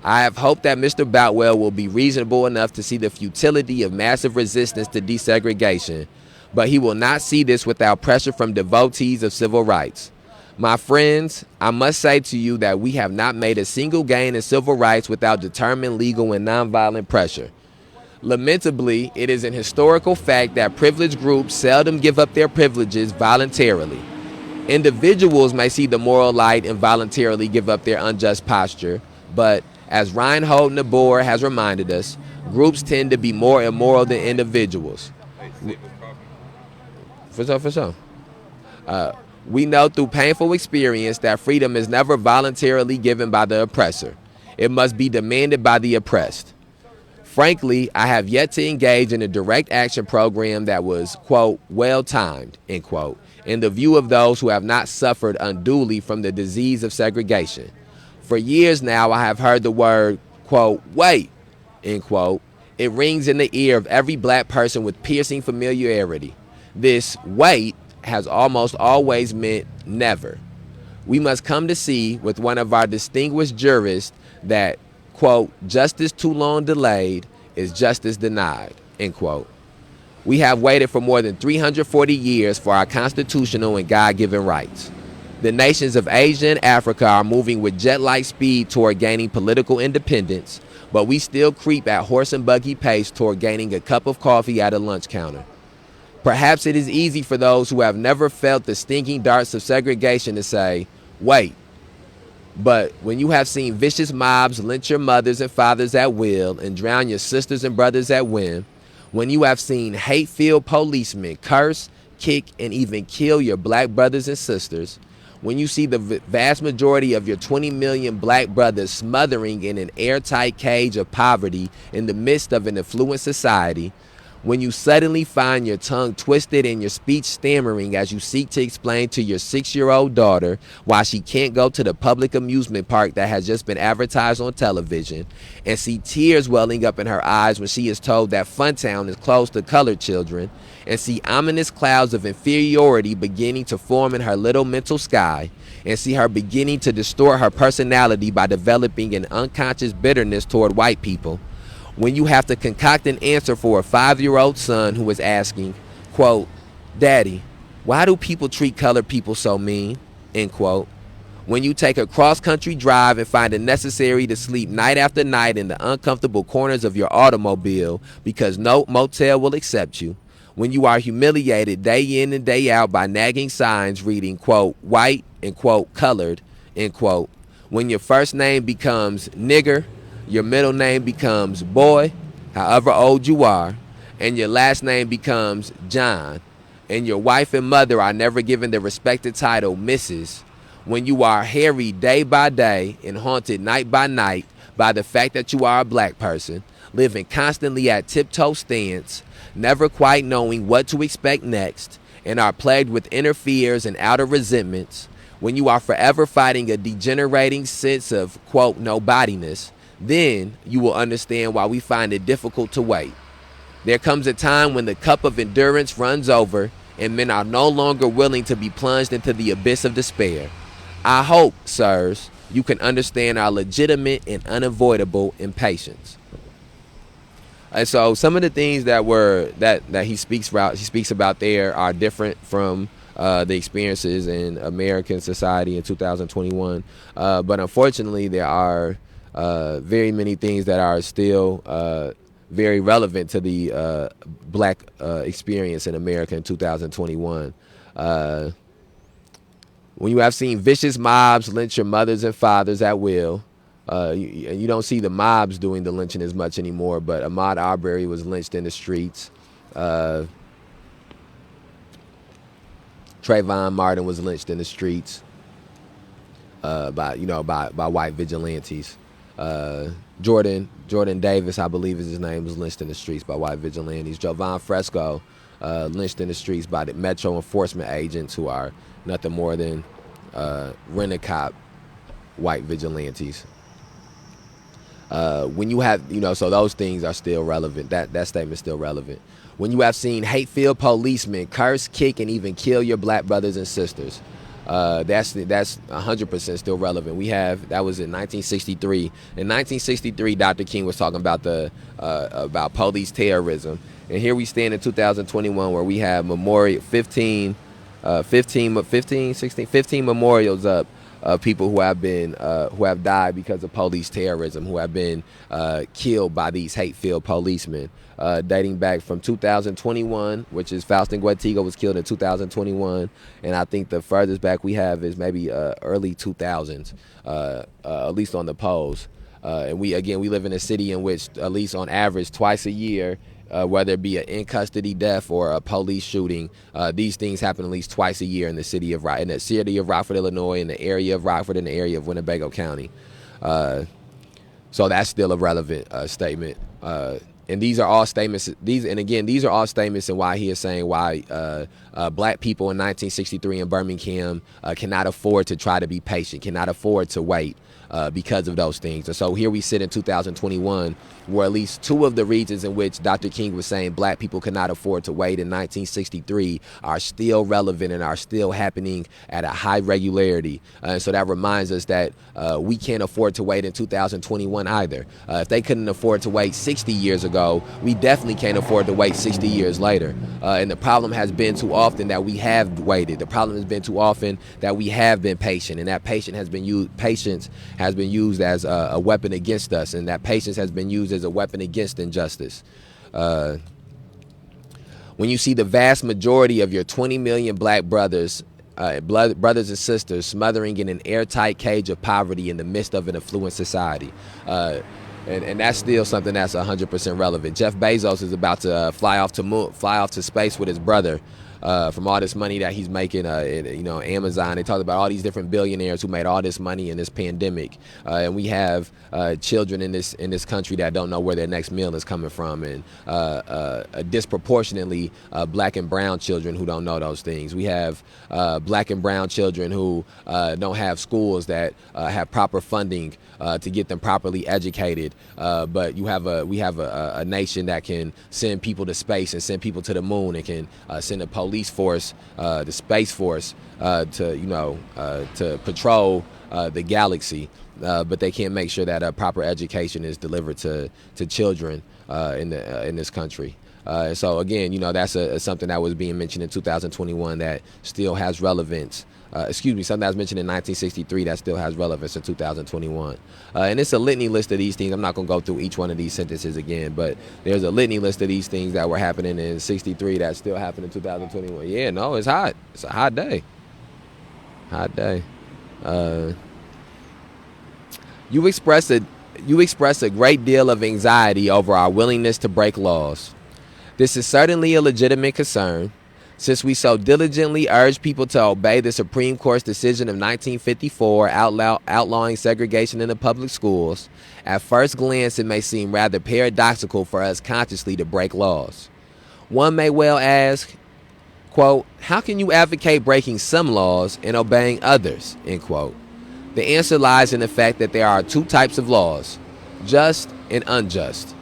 I have hoped that Mr. Boutwell will be reasonable enough to see the futility of massive resistance to desegregation, but he will not see this without pressure from devotees of civil rights. My friends, I must say to you that we have not made a single gain in civil rights without determined legal and nonviolent pressure. Lamentably, it is an historical fact that privileged groups seldom give up their privileges voluntarily. Individuals may see the moral light and voluntarily give up their unjust posture, but as Reinhold Niebuhr has reminded us, groups tend to be more immoral than individuals. For sure. We know through painful experience that freedom is never voluntarily given by the oppressor. It must be demanded by the oppressed. Frankly, I have yet to engage in a direct action program that was, quote, well-timed, end quote, in the view of those who have not suffered unduly from the disease of segregation. For years now, I have heard the word, quote, wait, end quote. It rings in the ear of every black person with piercing familiarity. This wait has almost always meant never. We must come to see with one of our distinguished jurists that, quote, justice too long delayed is justice denied, end quote. We have waited for more than 340 years for our constitutional and God-given rights. The nations of Asia and Africa are moving with jet-like speed toward gaining political independence, but we still creep at horse and buggy pace toward gaining a cup of coffee at a lunch counter. Perhaps it is easy for those who have never felt the stinging darts of segregation to say, wait. But when you have seen vicious mobs lynch your mothers and fathers at will and drown your sisters and brothers at whim, when you have seen hate-filled policemen curse, kick, and even kill your black brothers and sisters, when you see the vast majority of your 20 million black brothers smothering in an airtight cage of poverty in the midst of an affluent society, when you suddenly find your tongue twisted and your speech stammering as you seek to explain to your 6-year-old daughter why she can't go to the public amusement park that has just been advertised on television, and see tears welling up in her eyes when she is told that Funtown is closed to colored children, and see ominous clouds of inferiority beginning to form in her little mental sky, and see her beginning to distort her personality by developing an unconscious bitterness toward white people, when you have to concoct an answer for a 5-year-old son who is asking, quote, Daddy, why do people treat colored people so mean, end quote. When you take a cross-country drive and find it necessary to sleep night after night in the uncomfortable corners of your automobile because no motel will accept you, when you are humiliated day in and day out by nagging signs reading, quote, white and, quote, colored, end quote, when your first name becomes nigger, your middle name becomes boy, however old you are, and your last name becomes John, and your wife and mother are never given the respected title Mrs., when you are harried day by day and haunted night by night by the fact that you are a black person, living constantly at tiptoe stance, never quite knowing what to expect next, and are plagued with inner fears and outer resentments, when you are forever fighting a degenerating sense of, quote, nobodiness, then you will understand why we find it difficult to wait. There comes a time when the cup of endurance runs over and men are no longer willing to be plunged into the abyss of despair. I hope, sirs, you can understand our legitimate and unavoidable impatience. And so some of the things that he speaks about there are different from the experiences in American society in 2021. But unfortunately, there are very many things that are still very relevant to the black experience in America in 2021. Uh, when you have seen vicious mobs lynch your mothers and fathers at will, you don't see the mobs doing the lynching as much anymore, but Ahmaud Arbery was lynched in the streets. Uh, Trayvon Martin was lynched in the streets by white vigilantes. Jordan Davis, I believe is his name, was lynched in the streets by white vigilantes. Jovan Fresco lynched in the streets by the Metro enforcement agents who are nothing more than rent-a-cop white vigilantes. When you have, so those things are still relevant. That statement's still relevant. When you have seen hate-filled policemen curse, kick, and even kill your black brothers and sisters, that's 100% still relevant. That was in 1963. In 1963, Dr. King was talking about police terrorism, and here we stand in 2021 where we have 15 memorials up of people who have died because of police terrorism, who have been killed by these hate-filled policemen, dating back from 2021, which is Faustin Guatigo was killed in 2021, and I think the furthest back we have is maybe early 2000s, at least on the polls. And we live in a city in which at least on average twice a year, whether it be an in-custody death or a police shooting, these things happen at least twice a year in the city of Rockford, Illinois, in the area of Rockford, in the area of Winnebago County. So that's still a relevant statement. And these are all statements. These are all statements, and why he is saying why black people in 1963 in Birmingham cannot afford to try to be patient, cannot afford to wait. Because of those things. And so here we sit in 2021, where at least two of the regions in which Dr. King was saying black people could not afford to wait in 1963 are still relevant and are still happening at a high regularity. And so that reminds us that we can't afford to wait in 2021 either. If they couldn't afford to wait 60 years ago, we definitely can't afford to wait 60 years later. And the problem has been too often that we have waited. The problem has been too often that we have been patient, and that patience has been used as a weapon against us, and that patience has been used as a weapon against injustice. When you see the vast majority of your 20 million black brothers and sisters smothering in an airtight cage of poverty in the midst of an affluent society. And that's still something that's 100% relevant. Jeff Bezos is about to fly off to space with his brother. From all this money that he's making, Amazon. They talked about all these different billionaires who made all this money in this pandemic, and we have children in this country that don't know where their next meal is coming from, and disproportionately black and brown children who don't know those things. We have black and brown children who don't have schools that have proper funding to get them properly educated. But we have a nation that can send people to space and send people to the moon, and can send a police force, the space force, to patrol the galaxy. But they can't make sure that a proper education is delivered to children in this country. So again, that's something that was being mentioned in 2021 that still has relevance. Something that was mentioned in 1963 that still has relevance in 2021. And it's a litany list of these things. I'm not going to go through each one of these sentences again, but there's a litany list of these things that were happening in 63 that still happen in 2021. Yeah, no, it's hot. It's a hot day. Hot day. You express a great deal of anxiety over our willingness to break laws. This is certainly a legitimate concern, since we so diligently urge people to obey the Supreme Court's decision of 1954 outlawing segregation in the public schools. At first glance, it may seem rather paradoxical for us consciously to break laws. One may well ask, quote, how can you advocate breaking some laws and obeying others, end quote. The answer lies in the fact that there are two types of laws, just and unjust.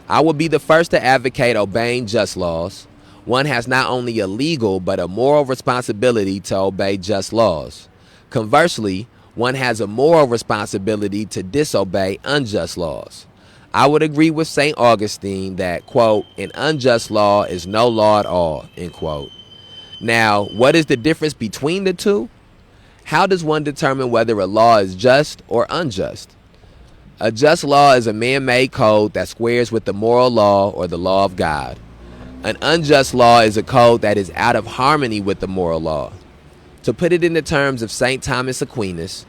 I will be the first to advocate obeying just laws. One has not only a legal but a moral responsibility to obey just laws. Conversely, one has a moral responsibility to disobey unjust laws. I would agree with St. Augustine that, quote, an unjust law is no law at all, end quote. Now, what is the difference between the two? How does one determine whether a law is just or unjust? A just law is a man-made code that squares with the moral law or the law of God. An unjust law is a code that is out of harmony with the moral law. To put it in the terms of St. Thomas Aquinas,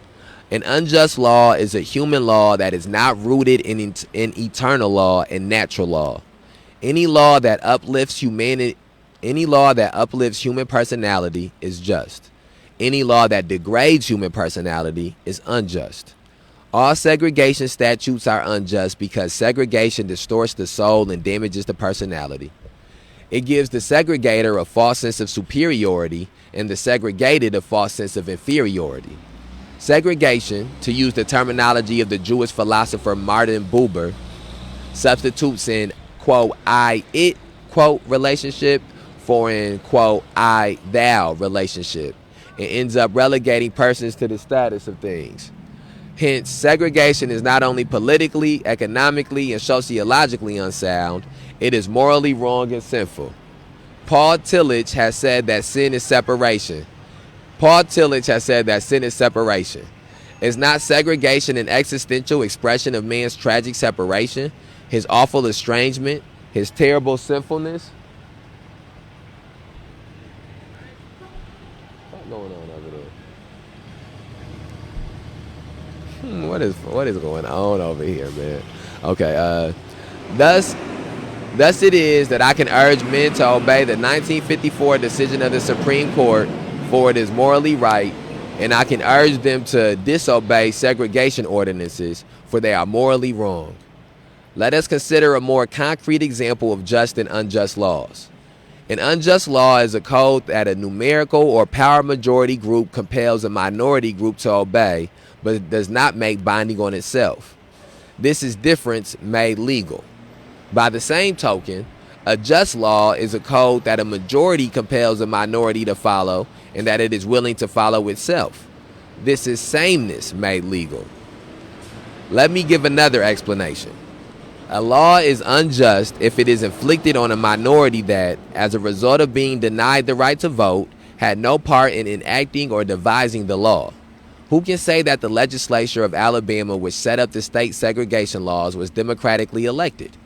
an unjust law is a human law that is not rooted in eternal law and natural law. Any law that uplifts human personality is just. Any law that degrades human personality is unjust. All segregation statutes are unjust because segregation distorts the soul and damages the personality. It gives the segregator a false sense of superiority and the segregated a false sense of inferiority. Segregation, to use the terminology of the Jewish philosopher Martin Buber, substitutes an, quote, I-it, quote, relationship for an, quote, I-thou relationship and ends up relegating persons to the status of things. Hence, segregation is not only politically, economically, and sociologically unsound, it is morally wrong and sinful. Paul Tillich has said that sin is separation. Is not segregation an existential expression of man's tragic separation, his awful estrangement, his terrible sinfulness? What's going on over there? What is going on over here, man? Okay, thus it is that I can urge men to obey the 1954 decision of the Supreme Court, for it is morally right, and I can urge them to disobey segregation ordinances, for they are morally wrong. Let us consider a more concrete example of just and unjust laws. An unjust law is a code that a numerical or power majority group compels a minority group to obey, but does not make binding on itself. This is difference made legal. By the same token, a just law is a code that a majority compels a minority to follow and that it is willing to follow itself. This is sameness made legal. Let me give another explanation. A law is unjust if it is inflicted on a minority that, as a result of being denied the right to vote, had no part in enacting or devising the law. Who can say that the legislature of Alabama, which set up the state segregation laws, was democratically elected?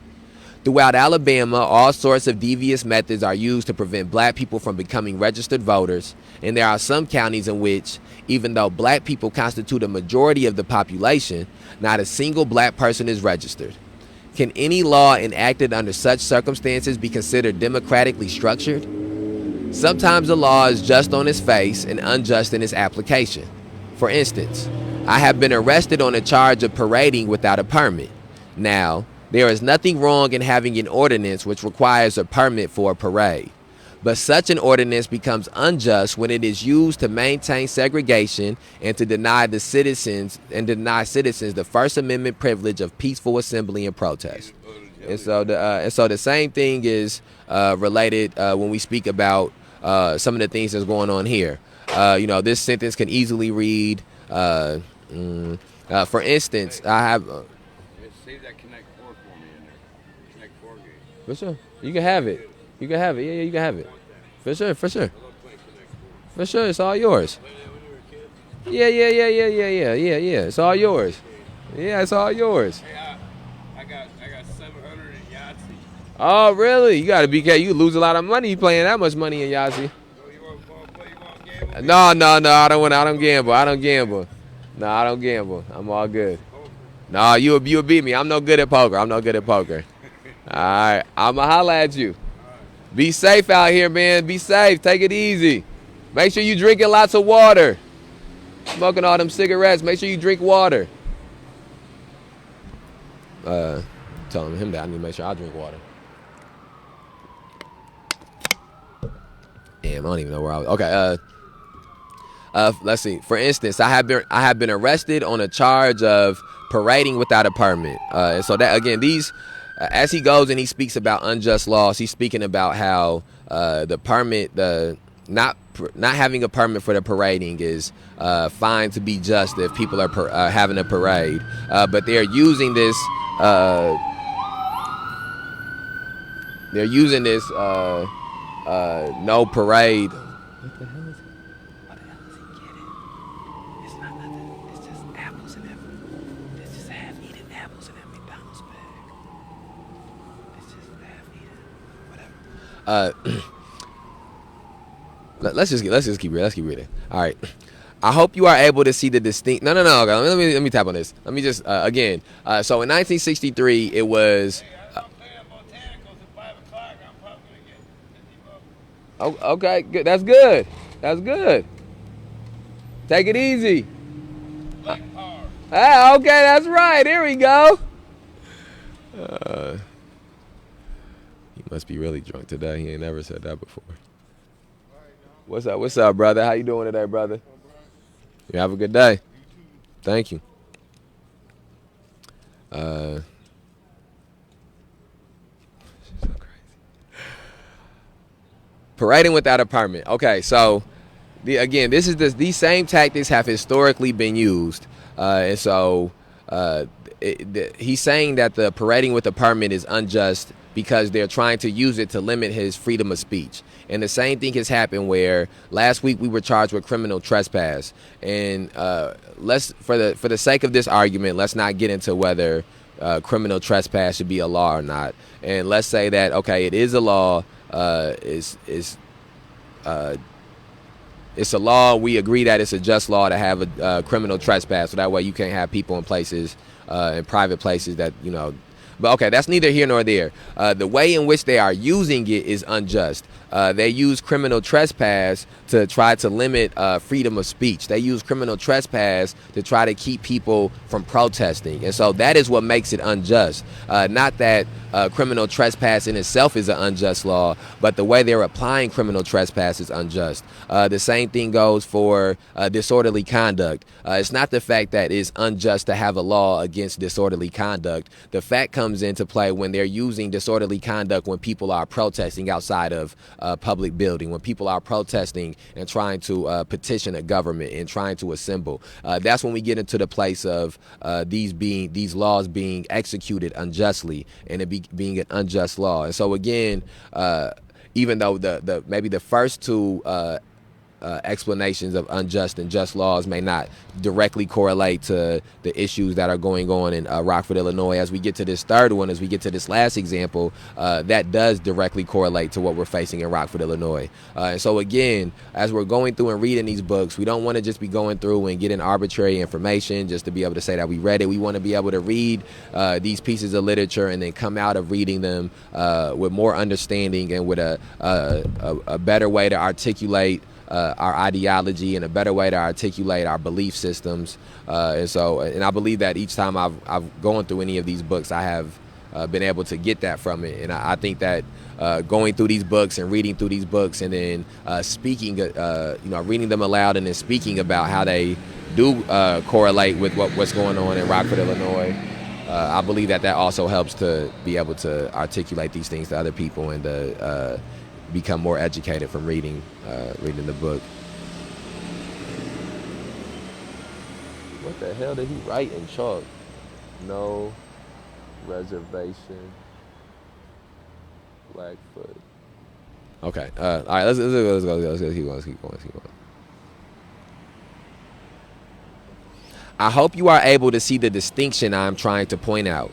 Throughout Alabama, all sorts of devious methods are used to prevent black people from becoming registered voters, and there are some counties in which, even though black people constitute a majority of the population, not a single black person is registered. Can any law enacted under such circumstances be considered democratically structured? Sometimes a law is just on its face and unjust in its application. For instance, I have been arrested on a charge of parading without a permit. Now, there is nothing wrong in having an ordinance which requires a permit for a parade. But such an ordinance becomes unjust when it is used to maintain segregation and to deny citizens the First Amendment privilege of peaceful assembly and protest. And so the same thing is related when we speak about some of the things that's going on here. This sentence can easily read, for instance, I have. Save that Connect 4 for me in there. Connect 4 game. For sure, you can have it. You can have it. Yeah, you can have it. For sure. For sure, it's all yours. Yeah. It's all yours. Yeah, it's all yours. Hey, I got 700 in Yahtzee. Oh, really? You gotta be careful. You lose a lot of money. You playing that much money in Yahtzee? You want to play? You want to gamble? No. I don't gamble. No, I don't gamble. I'm all good. No, you'll beat me. I'm no good at poker. All right, I'ma holla at you. Be safe out here, man. Be safe. Take it easy. Make sure you drinking lots of water. Smoking all them cigarettes. Make sure you drink water. Telling him that I need to make sure I drink water. Damn, I don't even know where I was. Okay. Let's see. For instance, I have been arrested on a charge of parading without a permit. And so that again, as he goes and he speaks about unjust laws, he's speaking about how the permit, not having a permit for the parading is fine to be just if people are having a parade, but they're using this. They're using this no parade. What the hell is it? What the hell is he getting? It's not nothing. It's just apples and everything. It's just half-eaten apples in that McDonald's bag. It's just half-eaten. Whatever. Let's just keep reading. Let's keep reading. All right. I hope you are able to see the distinct. No. Let me tap on this. Let me just again. So in 1963, it was. Oh, okay, good. That's good. That's good. Take it easy. Ah, okay, that's right. Here we go. He must be really drunk today. He ain't never said that before. What's up? What's up, brother? How you doing today, brother? You have a good day. Thank you. Parading without a permit. Okay, so these same tactics have historically been used, and so he's saying that the parading with a permit is unjust because they're trying to use it to limit his freedom of speech. And the same thing has happened where last week we were charged with criminal trespass, and let's for the sake of this argument, let's not get into whether criminal trespass should be a law or not. And let's say that okay, it is a law. It's a law. We agree that it's a just law to have a criminal trespass, so that way you can't have people in places, in private places that But okay, that's neither here nor there. The way in which they are using it is unjust. They use criminal trespass to try to limit freedom of speech. They use criminal trespass to try to keep people from protesting. And so that is what makes it unjust. Not that criminal trespass in itself is an unjust law, but the way they're applying criminal trespass is unjust. The same thing goes for disorderly conduct. It's not the fact that it's unjust to have a law against disorderly conduct. The fact comes into play when they're using disorderly conduct when people are protesting outside of public building, when people are protesting and trying to petition a government and trying to assemble. That's when we get into the place of these laws being executed unjustly and it being an unjust law. And so again, even though maybe the first two explanations of unjust and just laws may not directly correlate to the issues that are going on in Rockford, Illinois. As we get to this third one, as we get to this last example, that does directly correlate to what we're facing in Rockford, Illinois. And so again, as we're going through and reading these books, we don't want to just be going through and getting arbitrary information just to be able to say that we read it. We want to be able to read these pieces of literature and then come out of reading them with more understanding and with a better way to articulate our ideology and a better way to articulate our belief systems. And I believe that each time I've gone through any of these books, I have been able to get that from it. And I think that going through these books and reading through these books and then speaking, reading them aloud and then speaking about how they do correlate with what's going on in Rockford, Illinois, I believe that also helps to be able to articulate these things to other people and to become more educated from reading the book. What the hell did he write in chalk? No reservation, Blackfoot. Okay. All right. Let's go. Let's keep going. I hope you are able to see the distinction I am trying to point out.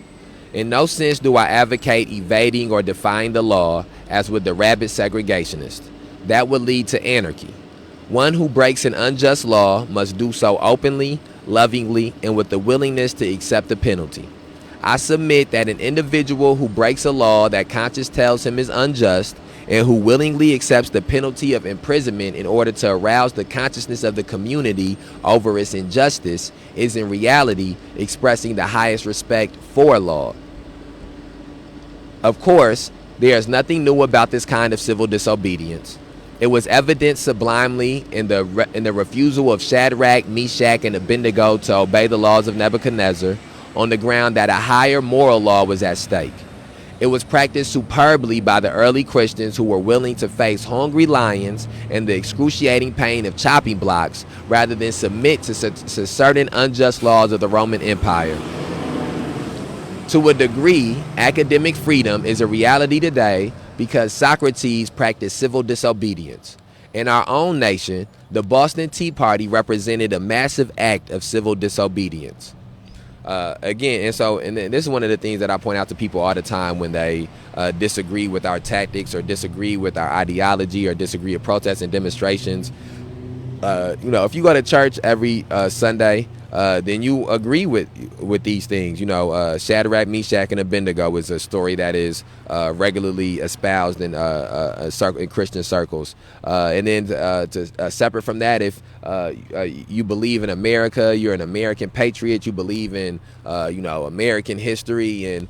In no sense do I advocate evading or defying the law as with the rabid segregationist. That would lead to anarchy. One who breaks an unjust law must do so openly, lovingly, and with the willingness to accept the penalty. I submit that an individual who breaks a law that conscience tells him is unjust and who willingly accepts the penalty of imprisonment in order to arouse the consciousness of the community over its injustice is in reality expressing the highest respect for law. Of course, there is nothing new about this kind of civil disobedience. It was evident sublimely in the refusal of Shadrach, Meshach, and Abednego to obey the laws of Nebuchadnezzar on the ground that a higher moral law was at stake. It was practiced superbly by the early Christians who were willing to face hungry lions and the excruciating pain of chopping blocks rather than submit to certain unjust laws of the Roman Empire. To a degree, academic freedom is a reality today because Socrates practiced civil disobedience. In our own nation, the Boston Tea Party represented a massive act of civil disobedience. And this is one of the things that I point out to people all the time when they disagree with our tactics or disagree with our ideology or disagree with protests and demonstrations. If you go to church every Sunday, then you agree with these things. Shadrach, Meshach, and Abednego is a story that is regularly espoused in Christian circles. And then separate from that, if you believe in America, you're an American patriot, you believe in American history, and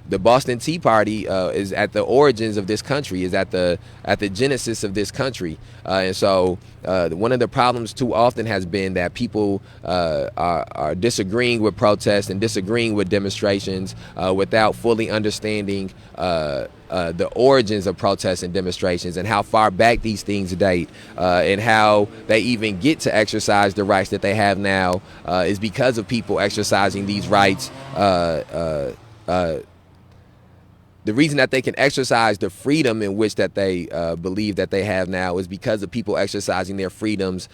the Boston Tea Party is at the origins of this country, is at the genesis of this country. And so one of the problems too often has been that people are disagreeing with protests and disagreeing with demonstrations without fully understanding the origins of protests and demonstrations and how far back these things date, and how they even get to exercise the rights that they have now is because of people exercising these rights. The reason that they can exercise the freedom in which that they believe that they have now is because of people exercising their freedoms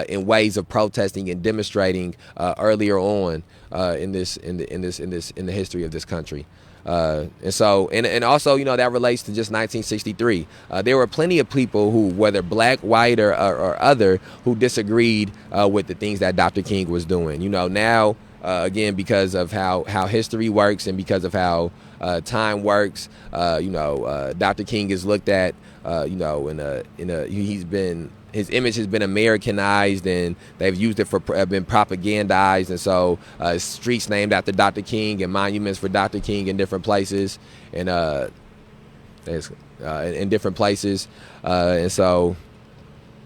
in ways of protesting and demonstrating earlier on in the history of this country. And also, that relates to just 1963. There were plenty of people who, whether black, white, or other, who disagreed with the things that Dr. King was doing. Now, again, because of how history works and because of how time works, Dr. King is looked at, his image has been Americanized, and they've used it for been propagandized, and so streets named after Dr. King and monuments for Dr. King in different places, and in different places, and so.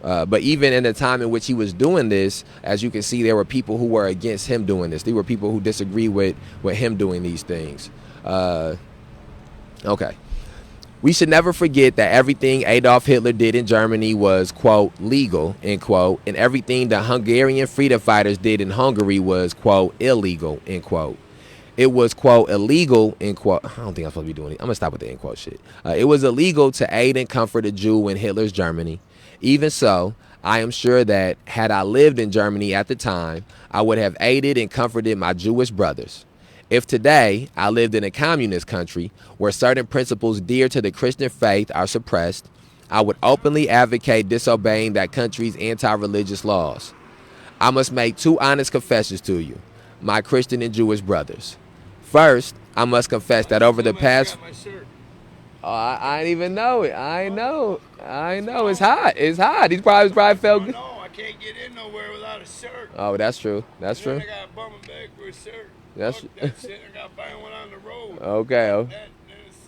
But even in the time in which he was doing this, as you can see, there were people who were against him doing this. There were people who disagree with him doing these things. Okay. We should never forget that everything Adolf Hitler did in Germany was, quote, legal, end quote, and everything the Hungarian freedom fighters did in Hungary was, quote, illegal, end quote. It was, quote, illegal, end quote. I don't think I'm supposed to be doing it. I'm going to stop with the end quote shit. It was illegal to aid and comfort a Jew in Hitler's Germany. Even so, I am sure that had I lived in Germany at the time, I would have aided and comforted my Jewish brothers. If today I lived in a communist country where certain principles dear to the Christian faith are suppressed, I would openly advocate disobeying that country's anti-religious laws. I must make two honest confessions to you, my Christian and Jewish brothers. First, I must confess that over the past... I didn't even know it. I know. It's hot. It's hot. These probably felt good. No, I can't get in nowhere without a shirt. Oh, that's true. That's true. I got a bum bag for a shirt. That's shit. I got to buy one on the road. Okay. That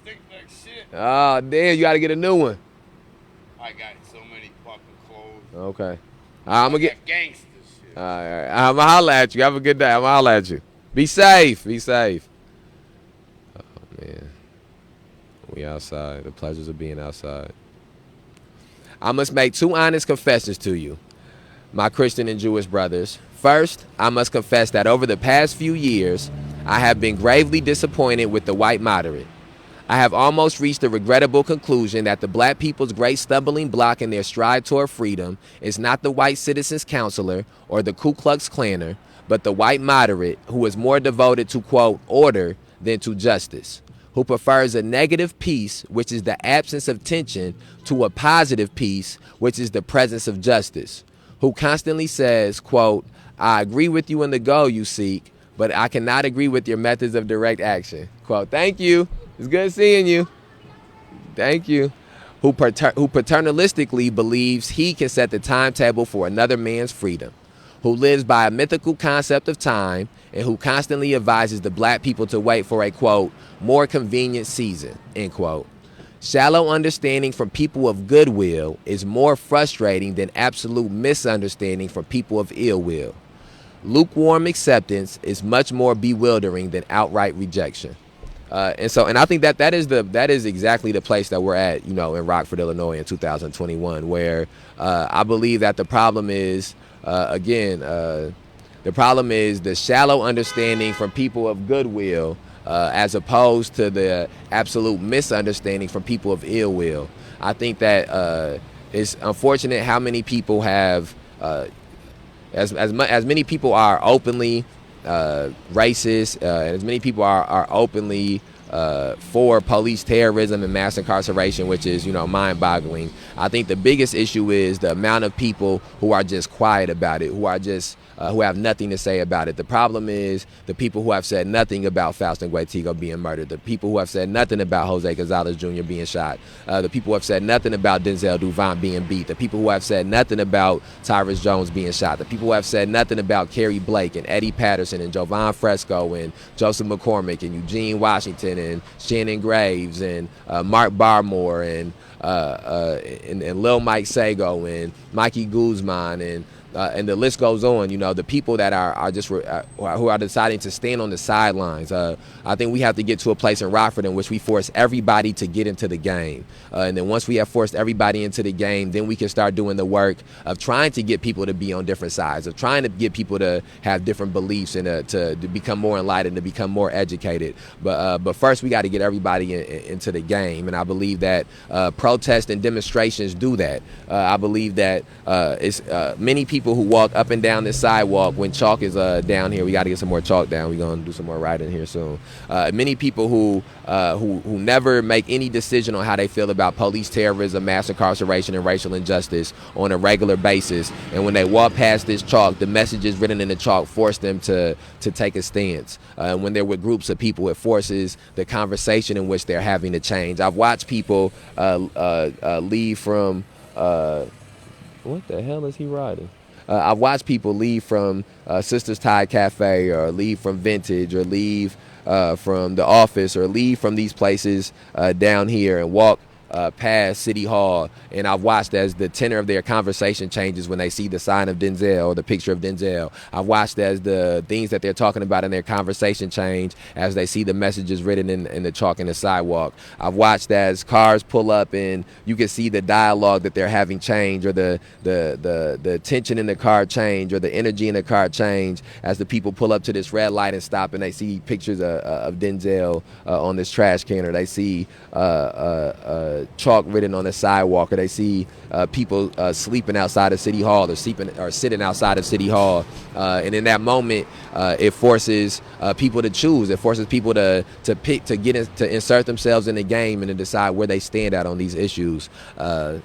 stinks like shit. Oh, damn. You got to get a new one. I got so many fucking clothes. Okay. I'm going to get... gangster shit. All right. I'm going to holler at you. Have a good day. I'm going to holler at you. Be safe. Be safe. Oh, man. We outside. The pleasures of being outside. I must make two honest confessions to you, my Christian and Jewish brothers. First, I must confess that over the past few years, I have been gravely disappointed with the white moderate. I have almost reached the regrettable conclusion that the black people's great stumbling block in their stride toward freedom is not the white citizens' counselor or the Ku Klux Klaner, but the white moderate who is more devoted to, quote, order than to justice, who prefers a negative peace, which is the absence of tension, to a positive peace, which is the presence of justice, who constantly says, quote, I agree with you in the goal you seek, but I cannot agree with your methods of direct action. Quote, thank you. It's good seeing you. Thank you. Who paternalistically believes he can set the timetable for another man's freedom, who lives by a mythical concept of time, and who constantly advises the black people to wait for a, quote, more convenient season, end quote. Shallow understanding from people of goodwill is more frustrating than absolute misunderstanding from people of ill will. Lukewarm acceptance is much more bewildering than outright rejection. And I think that is exactly the place that we're at, in Rockford, Illinois, in 2021, where I believe that the problem is the problem is the shallow understanding from people of goodwill, as opposed to the absolute misunderstanding from people of ill will. I think that it's unfortunate how many people have, as many people are openly racist, and as many people are openly for police terrorism and mass incarceration, which is mind-boggling. I think the biggest issue is the amount of people who are just quiet about it, who have nothing to say about it. The problem is the people who have said nothing about Faustin Guaitigo being murdered, the people who have said nothing about Jose Gonzalez Jr. being shot, the people who have said nothing about Denzel Duvant being beat, the people who have said nothing about Tyrus Jones being shot, the people who have said nothing about Kerry Blake and Eddie Patterson and Jovan Fresco and Joseph McCormick and Eugene Washington and Shannon Graves and Mark Barmore and Lil Mike Sago and Mikey Guzman and the list goes on. The people that who are deciding to stand on the sidelines. I think we have to get to a place in Rockford in which we force everybody to get into the game. And then once we have forced everybody into the game, then we can start doing the work of trying to get people to be on different sides, of trying to get people to have different beliefs and to become more enlightened, to become more educated. But first we got to get everybody into the game. And I believe that protests and demonstrations do that. I believe that it's many people who walk up and down this sidewalk when chalk is down here. We got to get some more chalk down. We're going to do some more writing here soon. Many people who never make any decision on how they feel about police terrorism, mass incarceration, and racial injustice on a regular basis. And when they walk past this chalk, the messages written in the chalk force them to take a stance. When they're with groups of people, it forces the conversation in which they're having to change. I've watched people leave from what the hell is he riding? I've watched people leave from Sisters Tide Cafe, or leave from Vintage, or leave from the office, or leave from these places down here and walk past City Hall, and I've watched as the tenor of their conversation changes when they see the sign of Denzel or the picture of Denzel. I've watched as the things that they're talking about in their conversation change as they see the messages written in the chalk in the sidewalk. I've watched as cars pull up and you can see the dialogue that they're having change, or the tension in the car change, or the energy in the car change as the people pull up to this red light and stop and they see pictures of Denzel on this trash can, or they see chalk written on the sidewalk, or they see people sleeping outside of City Hall, or sitting outside of City Hall, and in that moment, it forces people to choose. It forces people to pick, to insert themselves in the game and to decide where they stand at on these issues. And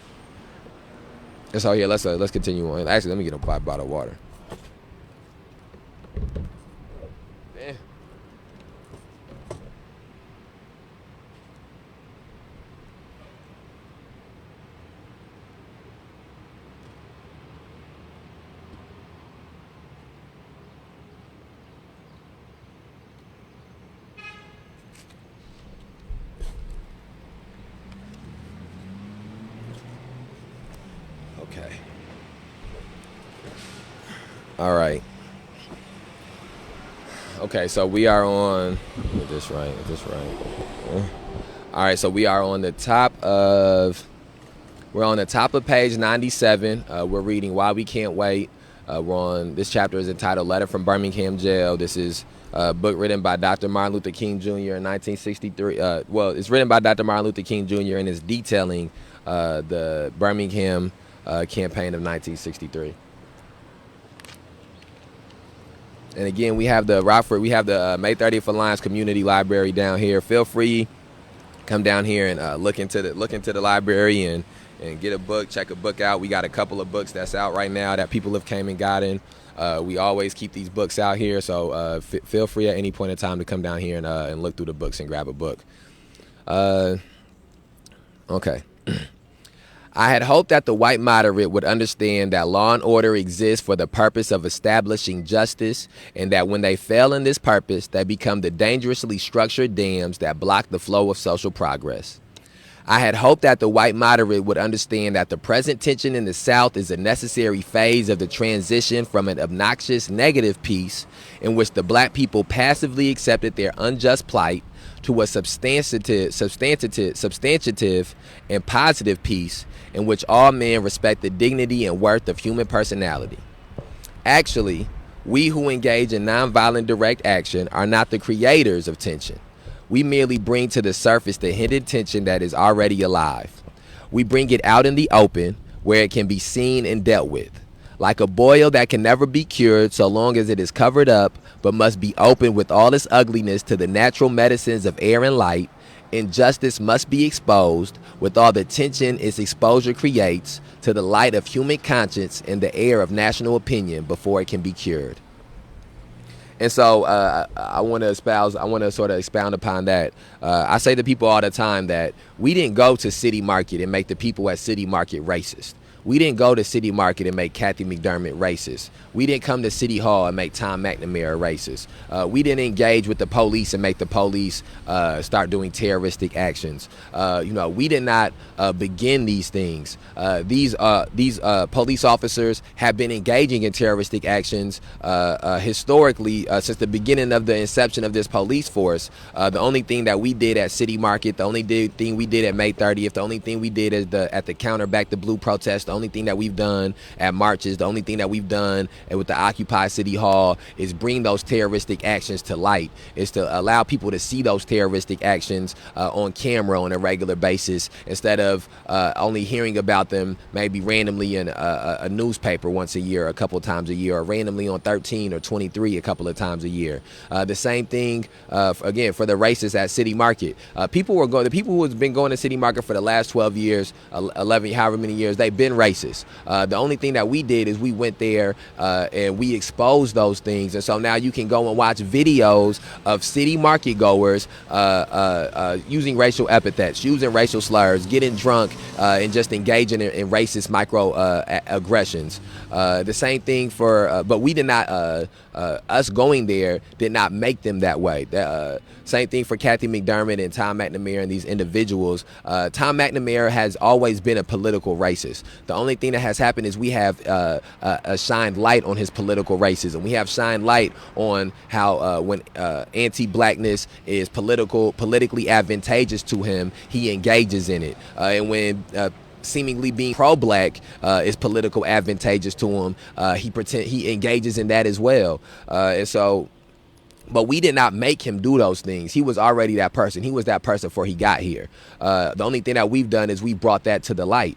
so yeah, let's continue on. Actually, let me get a bottle of water. Okay. All right. Okay, so we are on. Is this right? All right, so we are on the top of. We're on the top of page 97. We're reading Why We Can't Wait. This chapter is entitled "Letter from Birmingham Jail." This is a book written by Dr. Martin Luther King Jr. in 1963. It's written by Dr. Martin Luther King Jr. and is detailing the Birmingham campaign of 1963. And again, we have the May 30th Alliance Community Library down here. Feel free, come down here and look into the library and get a book, check a book out. We got a couple of books that's out right now that people have came and gotten. We always keep these books out here, so feel free at any point in time to come down here and look through the books and grab a book. Okay. I had hoped that the white moderate would understand that law and order exists for the purpose of establishing justice, and that when they fail in this purpose, they become the dangerously structured dams that block the flow of social progress. I had hoped that the white moderate would understand that the present tension in the South is a necessary phase of the transition from an obnoxious negative peace in which the black people passively accepted their unjust plight to a substantive and positive peace in which all men respect the dignity and worth of human personality. Actually, we who engage in nonviolent direct action are not the creators of tension. We merely bring to the surface the hidden tension that is already alive. We bring it out in the open where it can be seen and dealt with. Like a boil that can never be cured so long as it is covered up, but must be opened with all its ugliness to the natural medicines of air and light, injustice must be exposed with all the tension its exposure creates to the light of human conscience and the air of national opinion before it can be cured. And so I want to sort of expound upon that. I say to people all the time that we didn't go to City Market and make the people at City Market racist. We didn't go to City Market and make Kathy McDermott racist. We didn't come to City Hall and make Tom McNamara racist. We didn't engage with the police and make the police start doing terroristic actions. We did not begin these things. These police officers have been engaging in terroristic actions historically since the beginning of the inception of this police force. The only thing that we did at City Market, the only thing we did at May 30th, the only thing we did at the Counter Back the Blue protest, the only thing that we've done at marches, the only thing that we've done with the Occupy City Hall is bring those terroristic actions to light, is to allow people to see those terroristic actions on camera on a regular basis instead of only hearing about them maybe randomly in a newspaper once a year, a couple times a year, or randomly on 13 or 23 a couple of times a year. The same thing, again, for the racists at City Market. The people who have been going to City Market for the last 12 years, 11, however many years, they've been racist. The only thing that we did is we went there and we exposed those things. And so now you can go and watch videos of City Market goers using racial epithets, using racial slurs, getting drunk, and just engaging in racist micro aggressions. The same thing but we did not, us going there did not make them that way. Same thing for Kathy McDermott and Tom McNamara and these individuals. Tom McNamara has always been a political racist. The only thing that has happened is we have shined light on his political racism. We have shined light on how when anti-blackness is politically advantageous to him, he engages in it. And when seemingly being pro-black is political advantageous to him, he engages in that as well. But we did not make him do those things. He was already that person. He was that person before he got here. The only thing that we've done is we brought that to the light.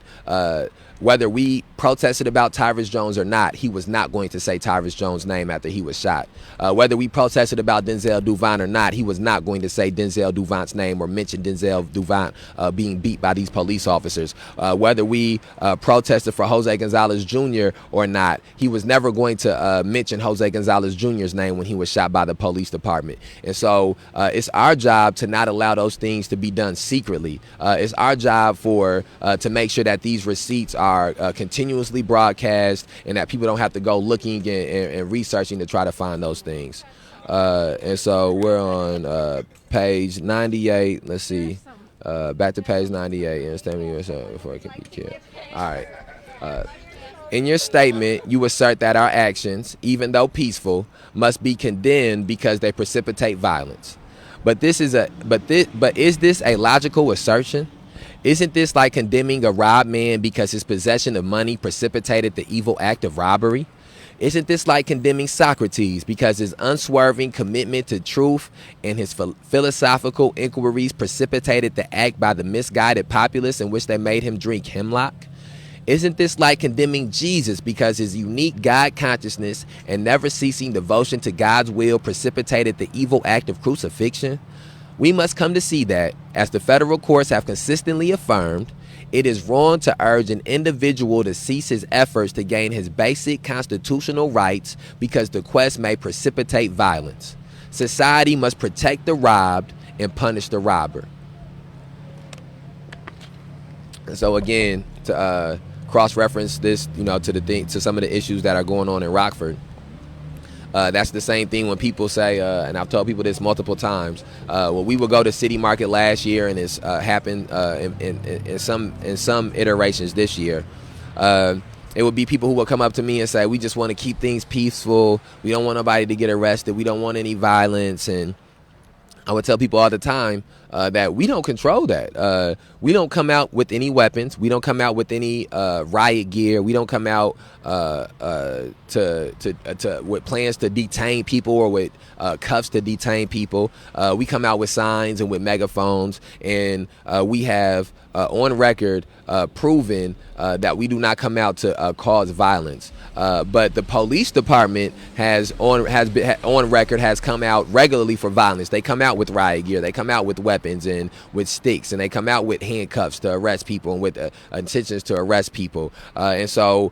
Whether we protested about Tyrus Jones or not, he was not going to say Tyrus Jones' name after he was shot. Whether we protested about Denzel Duvant or not, he was not going to say Denzel Duvant's name or mention Denzel Duvant being beat by these police officers. Whether we protested for Jose Gonzalez Jr. or not, he was never going to mention Jose Gonzalez Jr.'s name when he was shot by the police department. And so it's our job to not allow those things to be done secretly. It's our job to make sure that these receipts are continuously broadcast and that people don't have to go looking and researching to try to find those things. And so we're on page 98. Let's see. Back to page 98. And statement before it can be killed. All right. In your statement, you assert that our actions, even though peaceful, must be condemned because they precipitate violence. But is this a logical assertion? Isn't this like condemning a robbed man because his possession of money precipitated the evil act of robbery? Isn't this like condemning Socrates because his unswerving commitment to truth and his philosophical inquiries precipitated the act by the misguided populace in which they made him drink hemlock? Isn't this like condemning Jesus because his unique God consciousness and never ceasing devotion to God's will precipitated the evil act of crucifixion? We must come to see that, as the federal courts have consistently affirmed, it is wrong to urge an individual to cease his efforts to gain his basic constitutional rights because the quest may precipitate violence. Society must protect the robbed and punish the robber. And so again, to cross-reference this, to some of the issues that are going on in Rockford. That's the same thing when people say, and I've told people this multiple times. Well, we would go to City Market last year, and it's happened in some iterations this year. It would be people who would come up to me and say, "We just want to keep things peaceful. We don't want nobody to get arrested. We don't want any violence." And I would tell people all the time that we don't control that. We don't come out with any weapons. We don't come out with any riot gear. We don't come out with plans to detain people or with cuffs to detain people. We come out with signs and with megaphones, and we have on record proven that we do not come out to cause violence. But the police department has on record has come out regularly for violence. They come out with riot gear. They come out with weapons and with sticks, and they come out with handcuffs to arrest people and with intentions to arrest people. And so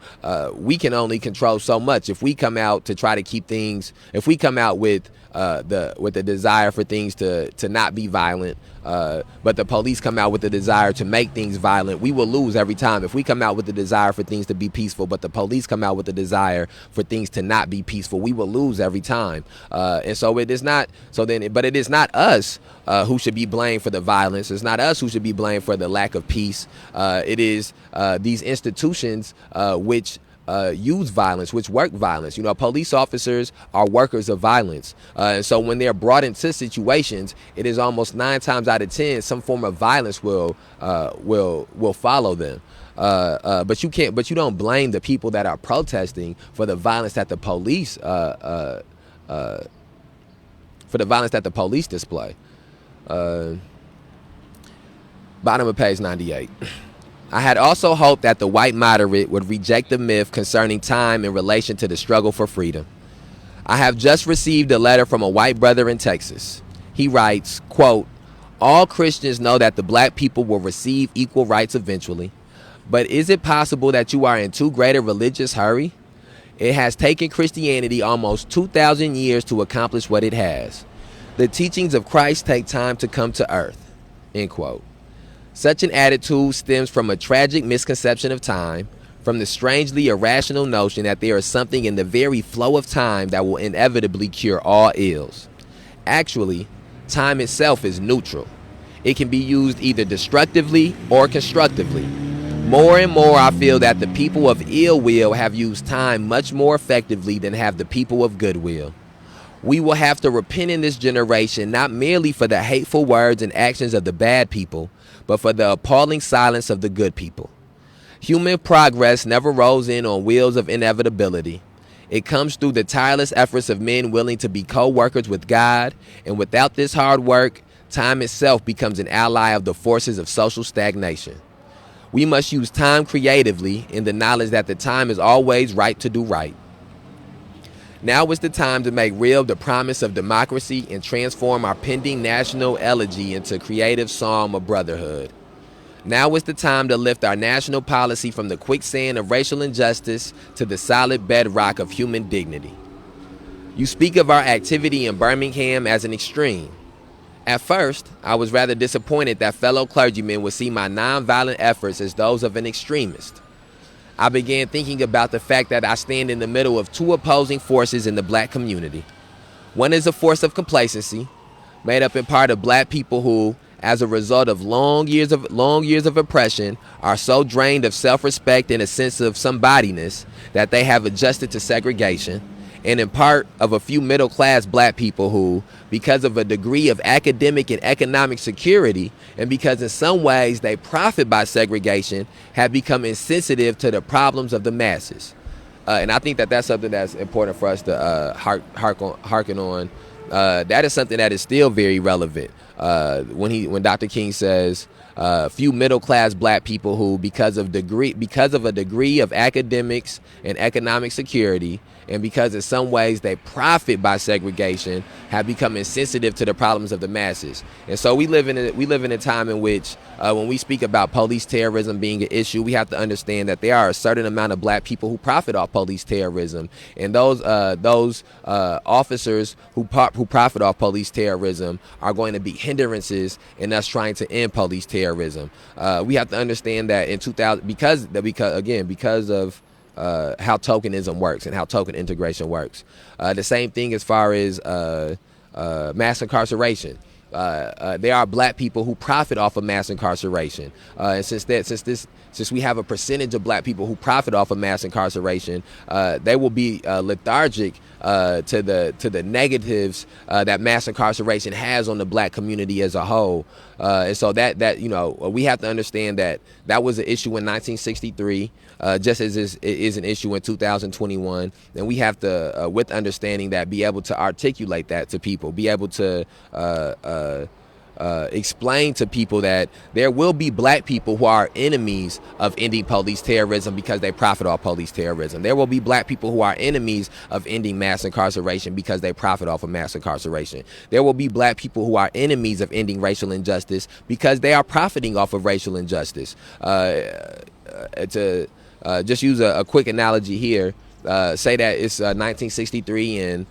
we can only control so much. If we come out to try to keep things, if we come out with the desire for things to not be violent, but the police come out with the desire to make things violent, we will lose every time. If we come out with the desire for things to be peaceful, but the police come out with the desire for things to not be peaceful, we will lose every time. And so it is not. But it is not us who should be blamed for the violence. It's not us who should be blamed for the lack of peace. It is these institutions which use violence, which work violence. You know, police officers are workers of violence. And so when they're brought into situations, it is almost 9 times out of 10, some form of violence will follow them. But you don't blame the people that are protesting for the violence that the police display. Bottom of page 98. I had also hoped that the white moderate would reject the myth concerning time in relation to the struggle for freedom. I have just received a letter from a white brother in Texas. He writes, quote, "All Christians know that the black people will receive equal rights eventually. But is it possible that you are in too great a religious hurry? It has taken Christianity almost 2,000 years to accomplish what it has. The teachings of Christ take time to come to earth." End quote. Such an attitude stems from a tragic misconception of time, from the strangely irrational notion that there is something in the very flow of time that will inevitably cure all ills. Actually, time itself is neutral. It can be used either destructively or constructively. More and more, I feel that the people of ill will have used time much more effectively than have the people of goodwill. We will have to repent in this generation, not merely for the hateful words and actions of the bad people, but for the appalling silence of the good people. Human progress never rolls in on wheels of inevitability. It comes through the tireless efforts of men willing to be co-workers with God, and without this hard work, time itself becomes an ally of the forces of social stagnation. We must use time creatively in the knowledge that the time is always right to do right. Now is the time to make real the promise of democracy and transform our pending national elegy into creative psalm of brotherhood. Now is the time to lift our national policy from the quicksand of racial injustice to the solid bedrock of human dignity. You speak of our activity in Birmingham as an extreme. At first, I was rather disappointed that fellow clergymen would see my nonviolent efforts as those of an extremist. I began thinking about the fact that I stand in the middle of two opposing forces in the black community. One is a force of complacency, made up in part of black people who, as a result of long years of oppression, are so drained of self-respect and a sense of somebodyness that they have adjusted to segregation, and in part of a few middle-class black people who, because of a degree of academic and economic security, and because in some ways they profit by segregation, have become insensitive to the problems of the masses. And I think that that's something that's important for us to hearken on. That is something that is still very relevant. When Dr. King says, few middle-class black people who, because of a degree of academics and economic security, and because in some ways they profit by segregation, have become insensitive to the problems of the masses. And so we live in a time in which, when we speak about police terrorism being an issue, we have to understand that there are a certain amount of black people who profit off police terrorism, and those officers who profit off police terrorism are going to be hindrances in us trying to end police terrorism. We have to understand that in 2000, because of how tokenism works and how token integration works. The same thing as far as mass incarceration. There are black people who profit off of mass incarceration. And since we have a percentage of black people who profit off of mass incarceration, they will be lethargic to the negatives that mass incarceration has on the black community as a whole. And so that we have to understand that that was an issue in 1963, just as it is an issue in 2021. And we have to, with understanding that, be able to articulate that to people, be able to explain to people that there will be black people who are enemies of ending police terrorism because they profit off police terrorism. There will be black people who are enemies of ending mass incarceration because they profit off of mass incarceration. There will be black people who are enemies of ending racial injustice because they are profiting off of racial injustice. To just use a quick analogy here, say that it's 1963 and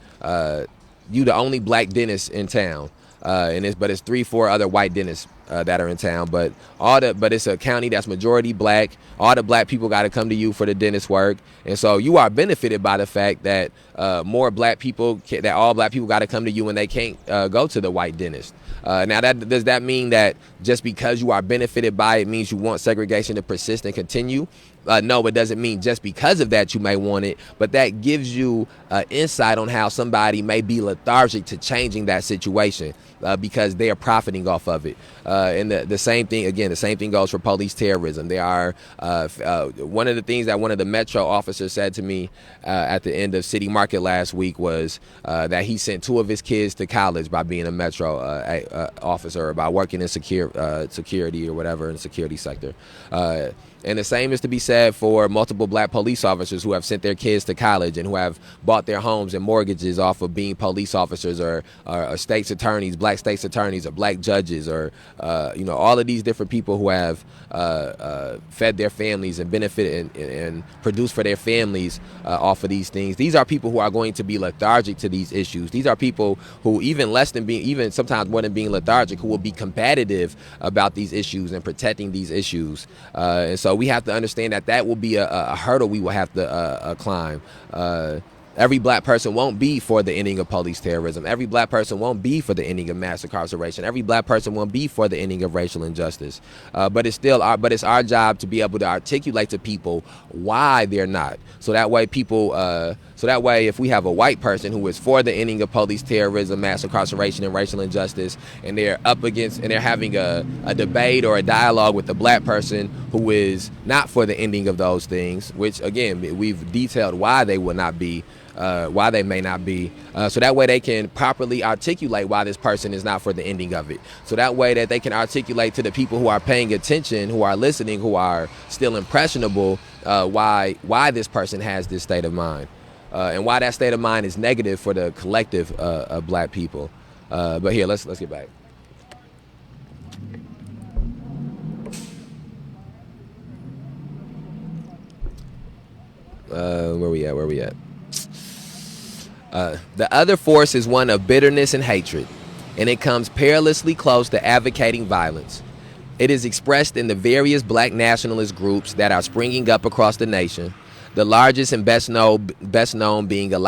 you the only black dentist in town. But it's 3-4 other white dentists that are in town. But it's a county that's majority black. All the black people got to come to you for the dentist work, and so you are benefited by the fact that all black people got to come to you when they can't go to the white dentist. Now, does that mean that just because you are benefited by it means you want segregation to persist and continue? No, it doesn't mean just because of that you may want it, but that gives you insight on how somebody may be lethargic to changing that situation because they are profiting off of it. And the same thing goes for police terrorism. They are one of the things that one of the Metro officers said to me at the end of City Market last week was that he sent 2 of his kids to college by being a Metro officer, or by working in security or whatever in the security sector. And the same is to be said for multiple black police officers who have sent their kids to college and who have bought their homes and mortgages off of being police officers or state's attorneys, black state's attorneys, or black judges, or all of these different people who have fed their families and benefited and produced for their families off of these things. These are people who are going to be lethargic to these issues. These are people who, even sometimes more than being lethargic, who will be combative about these issues and protecting these issues. And so we have to understand that will be a hurdle we will have to climb. Every black person won't be for the ending of police terrorism. Every black person won't be for the ending of mass incarceration. Every black person won't be for the ending of racial injustice. But it's our job to be able to articulate to people why they're not. So that way if we have a white person who is for the ending of police terrorism, mass incarceration, and racial injustice, and they're having a debate or a dialogue with the black person who is not for the ending of those things, which again, we've detailed why they will not be, why they may not be, so that way they can properly articulate why this person is not for the ending of it. So that way that they can articulate to the people who are paying attention, who are listening, who are still impressionable, why this person has this state of mind, and why that state of mind is negative for the collective of black people. But here, let's get back. Where we at? The other force is one of bitterness and hatred, and it comes perilously close to advocating violence. It is expressed in the various black nationalist groups that are springing up across the nation, the largest and best known being a